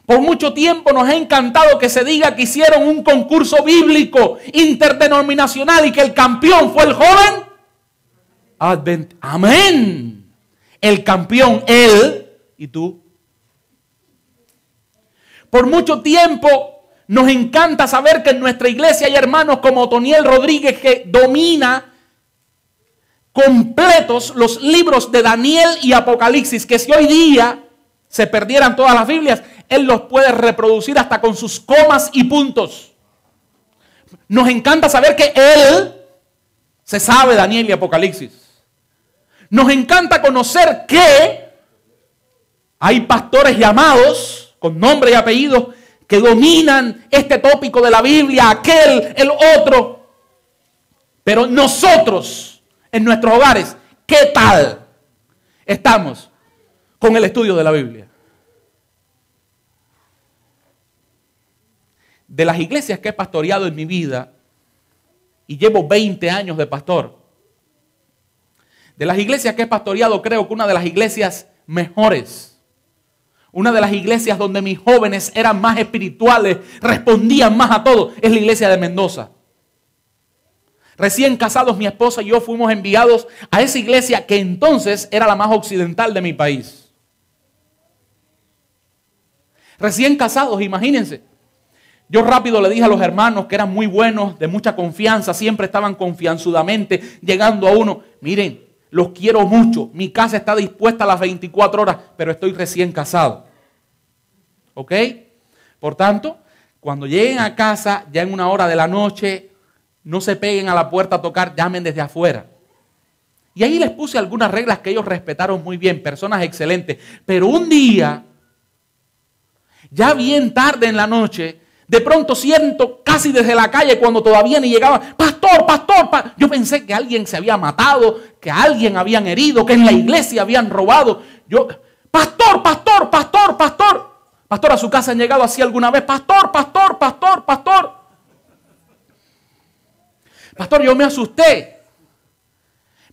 Por mucho tiempo nos ha encantado que se diga que hicieron un concurso bíblico interdenominacional y que el campeón fue el joven Advent. Amén. El campeón, él y tú. Por mucho tiempo nos encanta saber que en nuestra iglesia hay hermanos como Otoniel Rodríguez que domina completos los libros de Daniel y Apocalipsis, que si hoy día se perdieran todas las Biblias, él los puede reproducir hasta con sus comas y puntos. Nos encanta saber que él se sabe Daniel y Apocalipsis. Nos encanta conocer que Hay pastores llamados con nombre y apellido que dominan este tópico de la Biblia, aquel, el otro. Pero nosotros, en nuestros hogares, ¿qué tal estamos con el estudio de la Biblia? De las iglesias que he pastoreado en mi vida, y llevo 20 años de pastor, de las iglesias que he pastoreado, creo que una de las iglesias mejores, una de las iglesias donde mis jóvenes eran más espirituales, respondían más a todo, es la iglesia de Mendoza. Recién casados, mi esposa y yo fuimos enviados a esa iglesia que entonces era la más occidental de mi país. Recién casados, imagínense. Yo rápido le dije a los hermanos que eran muy buenos, de mucha confianza, siempre estaban confianzudamente llegando a uno. Miren, los quiero mucho, mi casa está dispuesta a las 24 horas, pero estoy recién casado. ¿Ok? Por tanto, cuando lleguen a casa, ya en una hora de la noche, no se peguen a la puerta a tocar, llamen desde afuera. Y ahí les puse algunas reglas que ellos respetaron muy bien, personas excelentes. Pero un día, ya bien tarde en la noche, de pronto siento casi desde la calle cuando todavía ni llegaba, pastor, pastor. Yo pensé que alguien se había matado, que a alguien habían herido, que en la iglesia habían robado. Yo, pastor, pastor, pastor, pastor. Pastor, a su casa han llegado así alguna vez, pastor, pastor, pastor, pastor. Pastor, yo me asusté.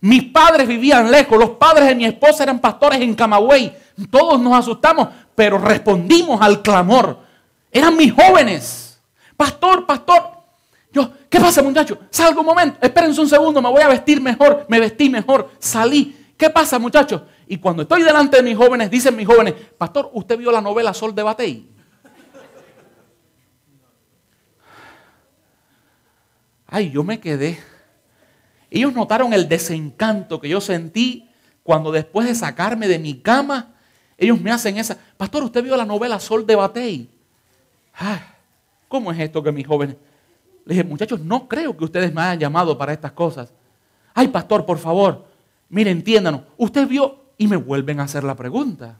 Mis padres vivían lejos, los padres de mi esposa eran pastores en Camagüey. Todos nos asustamos, pero respondimos al clamor. Eran mis jóvenes. Pastor, pastor. Yo, ¿qué pasa, muchacho? Salgo un momento, espérense un segundo, me voy a vestir mejor. Me vestí mejor, salí. ¿Qué pasa, muchachos? Y cuando estoy delante de mis jóvenes, dicen mis jóvenes, pastor, ¿usted vio la novela Sol de Batey? Ay, yo me quedé. Ellos notaron el desencanto que yo sentí cuando después de sacarme de mi cama, ellos me hacen esa. Pastor, ¿usted vio la novela Sol de Batey? Ay, ¿cómo es esto que mis jóvenes? Le dije, muchachos, no creo que ustedes me hayan llamado para estas cosas. Ay, pastor, por favor, mire, entiéndanos. Usted vio y me vuelven a hacer la pregunta.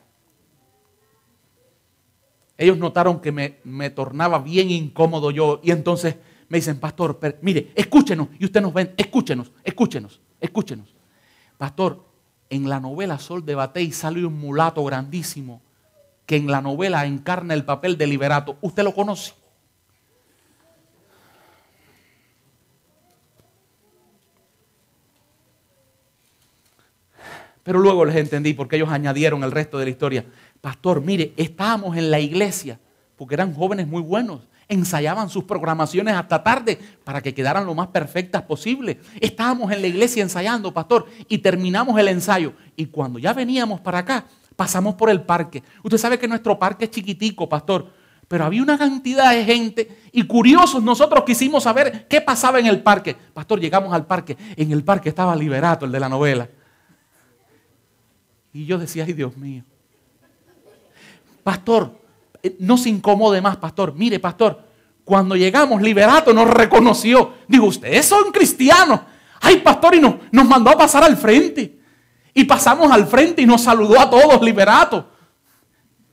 Ellos notaron que me tornaba bien incómodo yo y entonces me dicen, pastor, mire, escúchenos. Y usted nos ven, escúchenos. Pastor, en la novela Sol de Batey sale un mulato grandísimo que en la novela encarna el papel de Liberato. ¿Usted lo conoce? Pero luego les entendí porque ellos añadieron el resto de la historia. Pastor, mire, estábamos en la iglesia porque eran jóvenes muy buenos. Ensayaban sus programaciones hasta tarde para que quedaran lo más perfectas posible. Estábamos en la iglesia ensayando, pastor, y terminamos el ensayo. Y cuando ya veníamos para acá, pasamos por el parque. Usted sabe que nuestro parque es chiquitico, pastor, pero había una cantidad de gente y curiosos nosotros quisimos saber qué pasaba en el parque. Pastor, llegamos al parque. En el parque estaba Liberato, el de la novela. Y yo decía, ay, Dios mío. Pastor, no se incomode más, pastor. Mire, pastor, cuando llegamos, Liberato nos reconoció. Digo, ustedes son cristianos. Ay, pastor, y nos mandó a pasar al frente. Y pasamos al frente y nos saludó a todos, Liberato.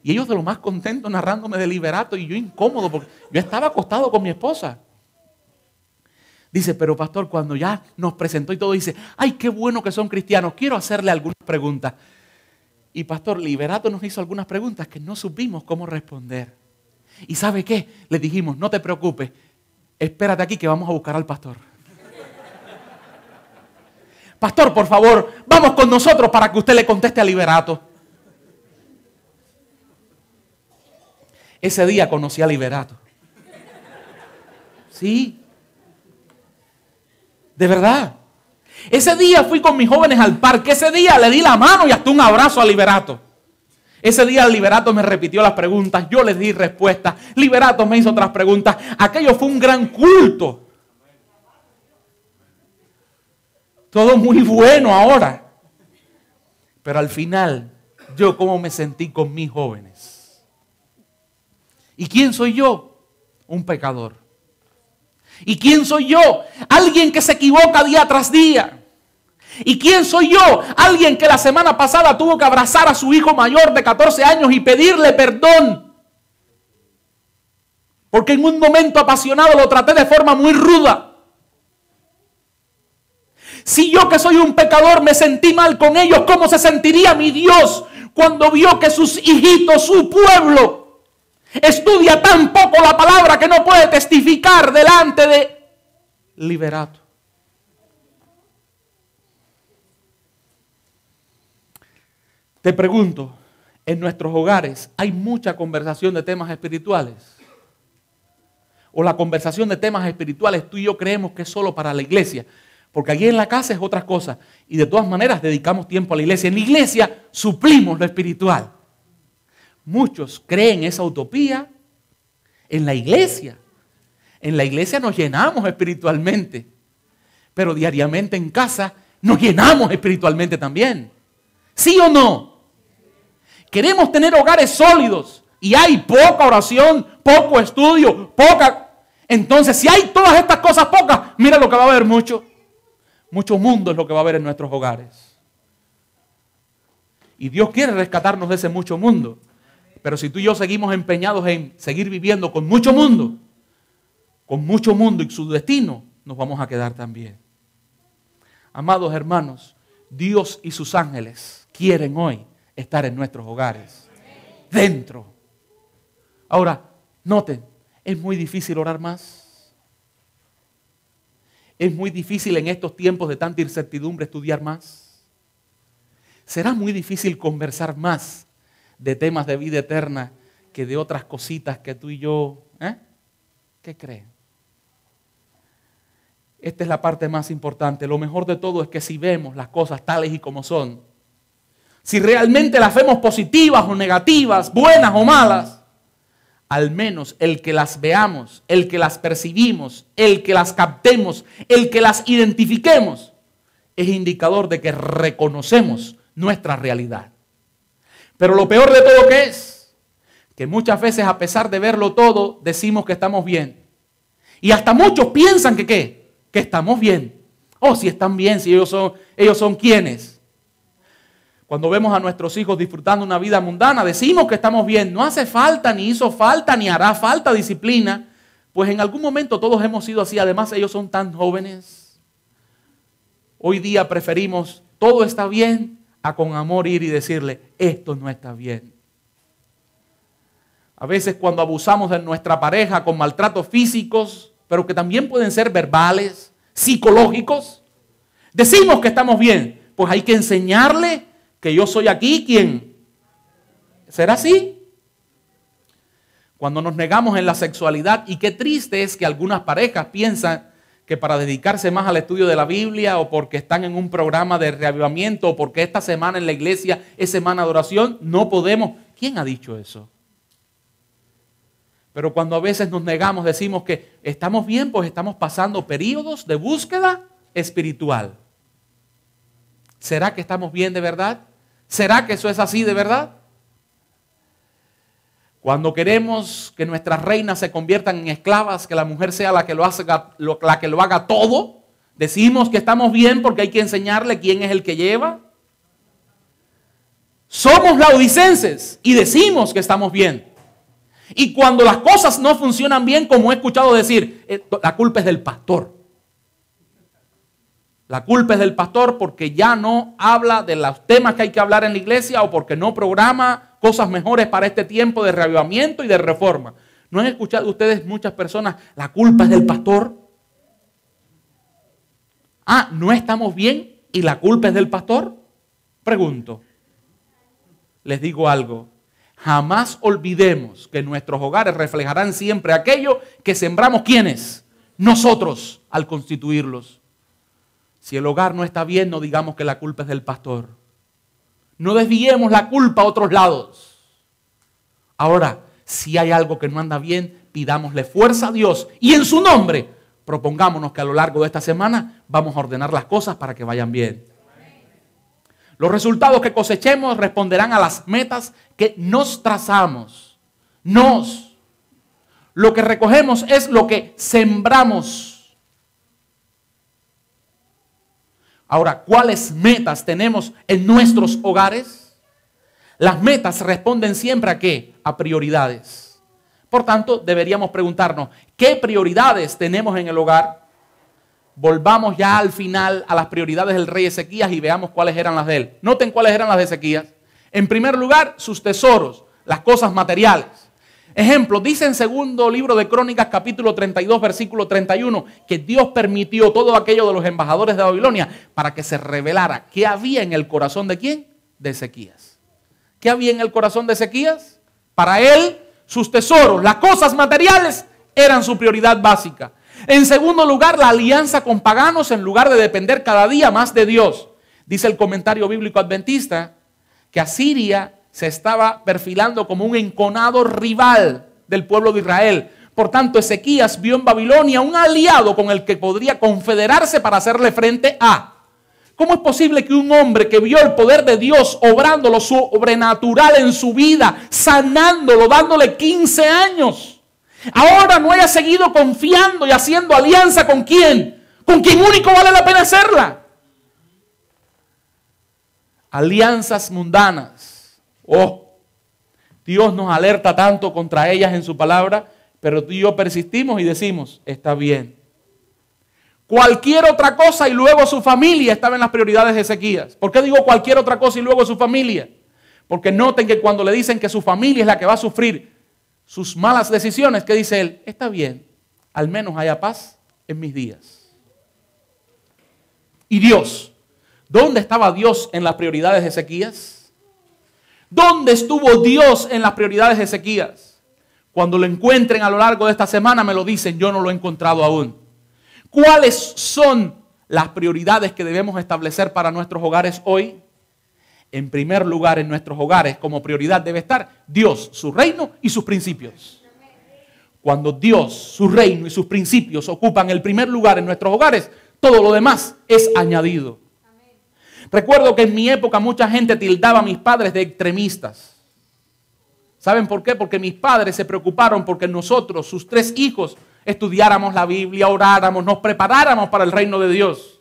Y ellos de lo más contentos narrándome de Liberato y yo incómodo porque yo estaba acostado con mi esposa. Dice, pero pastor, cuando ya nos presentó y todo, dice, ay, qué bueno que son cristianos. Quiero hacerle algunas preguntas. Y pastor, Liberato nos hizo algunas preguntas que no supimos cómo responder. ¿Y sabe qué? Le dijimos, no te preocupes, espérate aquí que vamos a buscar al pastor. Pastor, por favor, vamos con nosotros para que usted le conteste a Liberato. Ese día conocí a Liberato. Sí. De verdad. Ese día fui con mis jóvenes al parque. Ese día le di la mano y hasta un abrazo a Liberato. Ese día Liberato me repitió las preguntas. Yo les di respuestas. Liberato me hizo otras preguntas. Aquello fue un gran culto. Todo muy bueno ahora. Pero al final, yo cómo me sentí con mis jóvenes. ¿Y quién soy yo? Un pecador. ¿Y quién soy yo? Alguien que se equivoca día tras día. ¿Y quién soy yo? Alguien que la semana pasada tuvo que abrazar a su hijo mayor de 14 años y pedirle perdón. Porque en un momento apasionado lo traté de forma muy ruda. Si yo, que soy un pecador, me sentí mal con ellos, ¿cómo se sentiría mi Dios cuando vio que sus hijitos, su pueblo, estudia tan poco la palabra que no puede testificar delante de Liberato? Te pregunto, en nuestros hogares hay mucha conversación de temas espirituales. O la conversación de temas espirituales tú y yo creemos que es solo para la iglesia. Porque allí en la casa es otra cosa. Y de todas maneras dedicamos tiempo a la iglesia. En la iglesia suplimos lo espiritual. Muchos creen esa utopía en la iglesia. En la iglesia nos llenamos espiritualmente. Pero diariamente en casa nos llenamos espiritualmente también. ¿Sí o no? Queremos tener hogares sólidos. Y hay poca oración, poco estudio, poca... Entonces, si hay todas estas cosas pocas, mira lo que va a haber mucho. Mucho mundo es lo que va a haber en nuestros hogares. Y Dios quiere rescatarnos de ese mucho mundo. Pero si tú y yo seguimos empeñados en seguir viviendo con mucho mundo y su destino, nos vamos a quedar también. Amados hermanos, Dios y sus ángeles quieren hoy estar en nuestros hogares. Dentro. Ahora, noten, es muy difícil orar más. Es muy difícil en estos tiempos de tanta incertidumbre estudiar más. Será muy difícil conversar más de temas de vida eterna que de otras cositas que tú y yo, ¿qué creen? Esta es la parte más importante. Lo mejor de todo es que si vemos las cosas tales y como son, si realmente las vemos positivas o negativas, buenas o malas, al menos el que las veamos, el que las percibimos, el que las captemos, el que las identifiquemos, es indicador de que reconocemos nuestra realidad. Pero lo peor de todo que es, que muchas veces a pesar de verlo todo, decimos que estamos bien. Y hasta muchos piensan que ¿qué? Que estamos bien. Oh, si están bien, si ellos son ¿quiénes? Cuando vemos a nuestros hijos disfrutando una vida mundana, decimos que estamos bien. No hace falta, ni hizo falta, ni hará falta disciplina. Pues en algún momento todos hemos sido así. Además, ellos son tan jóvenes. Hoy día preferimos todo está bien a con amor ir y decirle, esto no está bien. A veces cuando abusamos de nuestra pareja con maltratos físicos, pero que también pueden ser verbales, psicológicos, decimos que estamos bien. Pues hay que enseñarle que yo soy aquí quien. ¿Será así? Cuando nos negamos en la sexualidad, y qué triste es que algunas parejas piensan que para dedicarse más al estudio de la Biblia o porque están en un programa de reavivamiento o porque esta semana en la iglesia es semana de oración, no podemos. ¿Quién ha dicho eso? Pero cuando a veces nos negamos, decimos que estamos bien, pues estamos pasando periodos de búsqueda espiritual. ¿Será que estamos bien de verdad? ¿Será que eso es así de verdad? Cuando queremos que nuestras reinas se conviertan en esclavas, que la mujer sea la que lo haga todo, decimos que estamos bien porque hay que enseñarle quién es el que lleva. Somos laodicenses y decimos que estamos bien. Y cuando las cosas no funcionan bien, como he escuchado decir, la culpa es del pastor. La culpa es del pastor porque ya no habla de los temas que hay que hablar en la iglesia o porque no programa cosas mejores para este tiempo de reavivamiento y de reforma. ¿No han escuchado ustedes muchas personas, la culpa es del pastor? ¿No estamos bien y la culpa es del pastor? Pregunto. Les digo algo. Jamás olvidemos que nuestros hogares reflejarán siempre aquello que sembramos. ¿Quiénes? Nosotros al constituirlos. Si el hogar no está bien, no digamos que la culpa es del pastor. No desviemos la culpa a otros lados. Ahora, si hay algo que no anda bien, pidámosle fuerza a Dios y en su nombre propongámonos que a lo largo de esta semana vamos a ordenar las cosas para que vayan bien. Los resultados que cosechemos responderán a las metas que nos trazamos. Lo que recogemos es lo que sembramos. Ahora, ¿cuáles metas tenemos en nuestros hogares? Las metas responden siempre ¿a qué? A prioridades. Por tanto, deberíamos preguntarnos, ¿qué prioridades tenemos en el hogar? Volvamos ya al final a las prioridades del rey Ezequías y veamos cuáles eran las de él. Noten cuáles eran las de Ezequías. En primer lugar, sus tesoros, las cosas materiales. Ejemplo, dice en segundo libro de Crónicas, capítulo 32, versículo 31, que Dios permitió todo aquello de los embajadores de Babilonia para que se revelara qué había en el corazón de ¿quién? De Ezequías. ¿Qué había en el corazón de Ezequías? Para él, sus tesoros, las cosas materiales, eran su prioridad básica. En segundo lugar, la alianza con paganos en lugar de depender cada día más de Dios. Dice el comentario bíblico adventista que Asiria se estaba perfilando como un enconado rival del pueblo de Israel. Por tanto, Ezequías vio en Babilonia un aliado con el que podría confederarse para hacerle frente a. ¿Cómo es posible que un hombre que vio el poder de Dios obrando lo sobrenatural en su vida, sanándolo, dándole 15 años, ahora no haya seguido confiando y haciendo alianza con quién? Con quien único vale la pena hacerla. Alianzas mundanas. Oh, Dios nos alerta tanto contra ellas en su palabra, pero tú y yo persistimos y decimos, está bien. Cualquier otra cosa y luego su familia estaba en las prioridades de Ezequías. ¿Por qué digo cualquier otra cosa y luego su familia? Porque noten que cuando le dicen que su familia es la que va a sufrir sus malas decisiones, ¿qué dice él? Está bien, al menos haya paz en mis días. ¿Y Dios? ¿Dónde estaba Dios en las prioridades de Ezequías? ¿Dónde estuvo Dios en las prioridades de Ezequías? Cuando lo encuentren a lo largo de esta semana me lo dicen, yo no lo he encontrado aún. ¿Cuáles son las prioridades que debemos establecer para nuestros hogares hoy? En primer lugar, en nuestros hogares como prioridad debe estar Dios, su reino y sus principios. Cuando Dios, su reino y sus principios ocupan el primer lugar en nuestros hogares, todo lo demás es añadido. Recuerdo que en mi época mucha gente tildaba a mis padres de extremistas. ¿Saben por qué? Porque mis padres se preocuparon porque nosotros, sus 3 hijos, estudiáramos la Biblia, oráramos, nos preparáramos para el reino de Dios.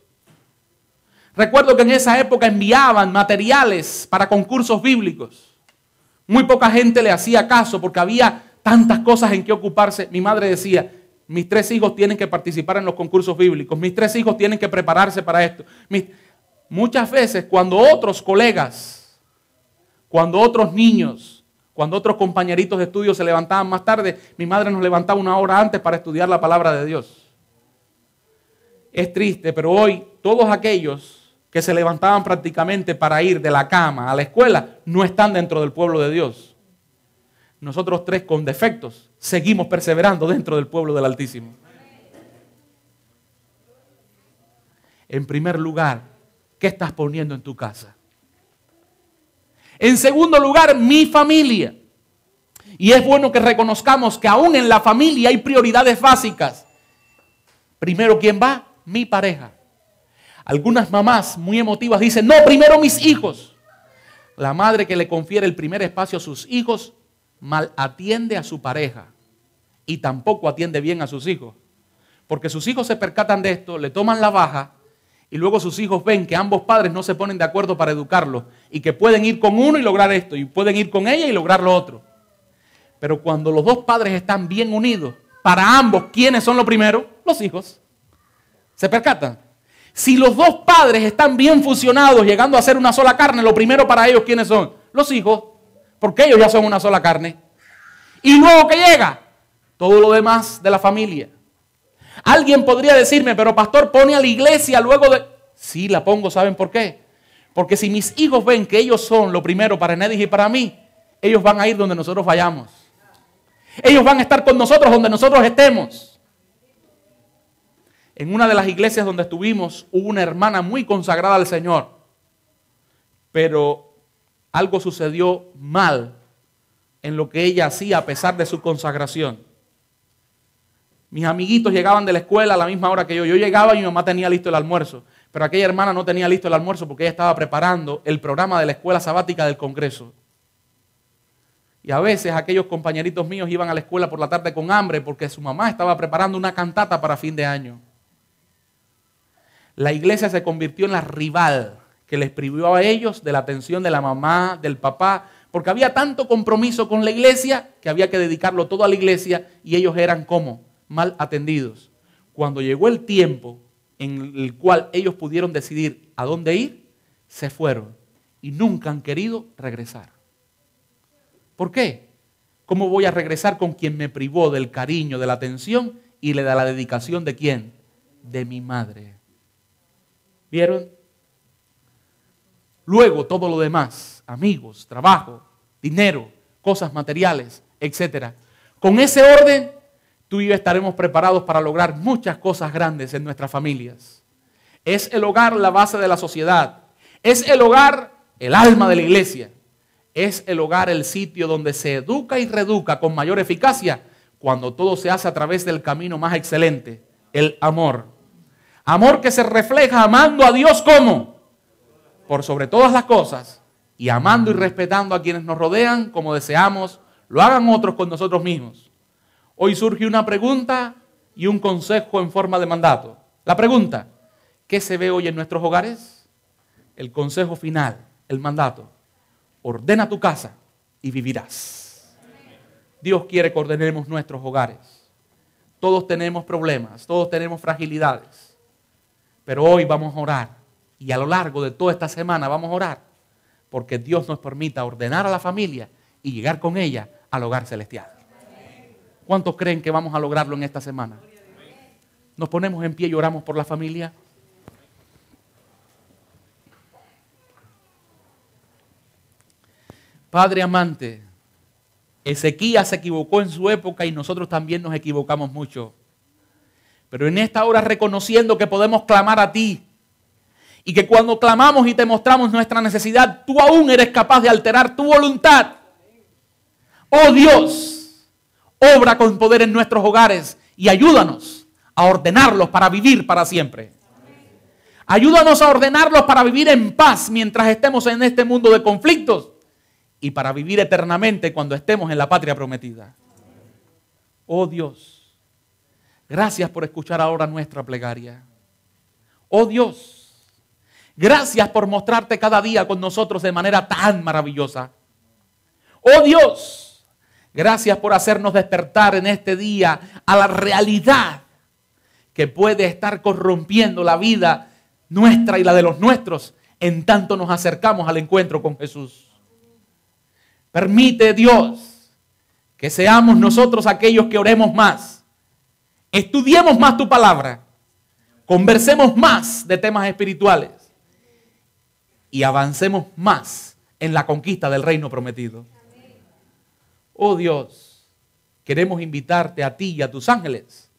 Recuerdo que en esa época enviaban materiales para concursos bíblicos. Muy poca gente le hacía caso porque había tantas cosas en que ocuparse. Mi madre decía, mis 3 hijos tienen que participar en los concursos bíblicos, mis 3 hijos tienen que prepararse para esto. Muchas veces cuando otros colegas, cuando otros niños, cuando otros compañeritos de estudio se levantaban más tarde, mi madre nos levantaba 1 hora antes para estudiar la palabra de Dios. Es triste, pero hoy todos aquellos que se levantaban prácticamente para ir de la cama a la escuela no están dentro del pueblo de Dios. Nosotros 3 con defectos seguimos perseverando dentro del pueblo del Altísimo. En primer lugar, ¿qué estás poniendo en tu casa? En segundo lugar, mi familia. Y es bueno que reconozcamos que aún en la familia hay prioridades básicas. Primero, ¿quién va? Mi pareja. Algunas mamás muy emotivas dicen, no, primero mis hijos. La madre que le confiere el primer espacio a sus hijos mal atiende a su pareja y tampoco atiende bien a sus hijos. Porque sus hijos se percatan de esto, le toman la baja y luego sus hijos ven que ambos padres no se ponen de acuerdo para educarlos y que pueden ir con uno y lograr esto y pueden ir con ella y lograr lo otro. Pero cuando los 2 padres están bien unidos, para ambos, ¿quiénes son lo primero? Los hijos. ¿Se percatan? Si los 2 padres están bien fusionados, llegando a ser una sola carne, lo primero para ellos, ¿quiénes son? Los hijos, porque ellos ya son una sola carne. Y luego que llega, todo lo demás de la familia. Alguien podría decirme, pero pastor, pone a la iglesia luego de... Sí, la pongo, ¿saben por qué? Porque si mis hijos ven que ellos son lo primero para Nedis y para mí, ellos van a ir donde nosotros vayamos. Ellos van a estar con nosotros donde nosotros estemos. En una de las iglesias donde estuvimos, hubo una hermana muy consagrada al Señor. Pero algo sucedió mal en lo que ella hacía a pesar de su consagración. Mis amiguitos llegaban de la escuela a la misma hora que yo. Yo llegaba y mi mamá tenía listo el almuerzo. Pero aquella hermana no tenía listo el almuerzo porque ella estaba preparando el programa de la escuela sabática del Congreso. Y a veces aquellos compañeritos míos iban a la escuela por la tarde con hambre porque su mamá estaba preparando una cantata para fin de año. La iglesia se convirtió en la rival que les privó a ellos de la atención de la mamá, del papá, porque había tanto compromiso con la iglesia que había que dedicarlo todo a la iglesia y ellos eran como mal atendidos. Cuando llegó el tiempo en el cual ellos pudieron decidir a dónde ir, se fueron y nunca han querido regresar. ¿Por qué? ¿Cómo voy a regresar con quien me privó del cariño, de la atención y le da la dedicación de quién? De mi madre. ¿Vieron? Luego todo lo demás, amigos, trabajo, dinero, cosas materiales, etc. Con ese orden, tú y yo estaremos preparados para lograr muchas cosas grandes en nuestras familias. Es el hogar la base de la sociedad. Es el hogar el alma de la iglesia. Es el hogar el sitio donde se educa y reeduca con mayor eficacia cuando todo se hace a través del camino más excelente, el amor. Amor que se refleja amando a Dios como por sobre todas las cosas y amando y respetando a quienes nos rodean como deseamos lo hagan otros con nosotros mismos. Hoy surge una pregunta y un consejo en forma de mandato. La pregunta, ¿qué se ve hoy en nuestros hogares? El consejo final, el mandato. Ordena tu casa y vivirás. Dios quiere que ordenemos nuestros hogares. Todos tenemos problemas, todos tenemos fragilidades. Pero hoy vamos a orar y a lo largo de toda esta semana vamos a orar porque Dios nos permita ordenar a la familia y llegar con ella al hogar celestial. ¿Cuántos creen que vamos a lograrlo en esta semana? Nos ponemos en pie y oramos por la familia. Padre amante, Ezequías se equivocó en su época y nosotros también nos equivocamos mucho. Pero en esta hora reconociendo que podemos clamar a ti y que cuando clamamos y te mostramos nuestra necesidad, tú aún eres capaz de alterar tu voluntad. Oh Dios, obra con poder en nuestros hogares y ayúdanos a ordenarlos para vivir para siempre. Ayúdanos a ordenarlos para vivir en paz mientras estemos en este mundo de conflictos y para vivir eternamente cuando estemos en la patria prometida. Oh Dios, gracias por escuchar ahora nuestra plegaria. Oh Dios, gracias por mostrarte cada día con nosotros de manera tan maravillosa. Oh Dios, gracias por hacernos despertar en este día a la realidad que puede estar corrompiendo la vida nuestra y la de los nuestros en tanto nos acercamos al encuentro con Jesús. Permite, Dios, que seamos nosotros aquellos que oremos más, estudiemos más tu palabra, conversemos más de temas espirituales y avancemos más en la conquista del reino prometido. Oh Dios, queremos invitarte a ti y a tus ángeles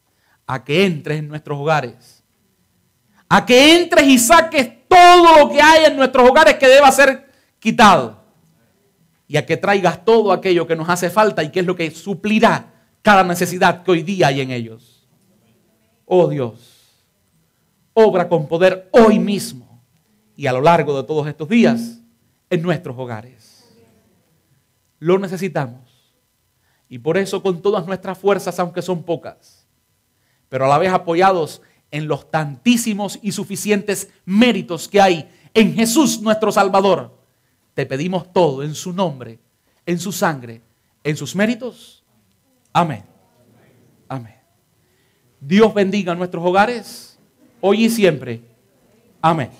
a que entres en nuestros hogares, a que entres y saques todo lo que hay en nuestros hogares que deba ser quitado y a que traigas todo aquello que nos hace falta y que es lo que suplirá cada necesidad que hoy día hay en ellos. Oh Dios, obra con poder hoy mismo y a lo largo de todos estos días en nuestros hogares. Lo necesitamos y por eso con todas nuestras fuerzas, aunque son pocas, pero a la vez apoyados en los tantísimos y suficientes méritos que hay en Jesús nuestro Salvador, te pedimos todo en su nombre, en su sangre, en sus méritos. Amén. Amén. Dios bendiga nuestros hogares, hoy y siempre. Amén.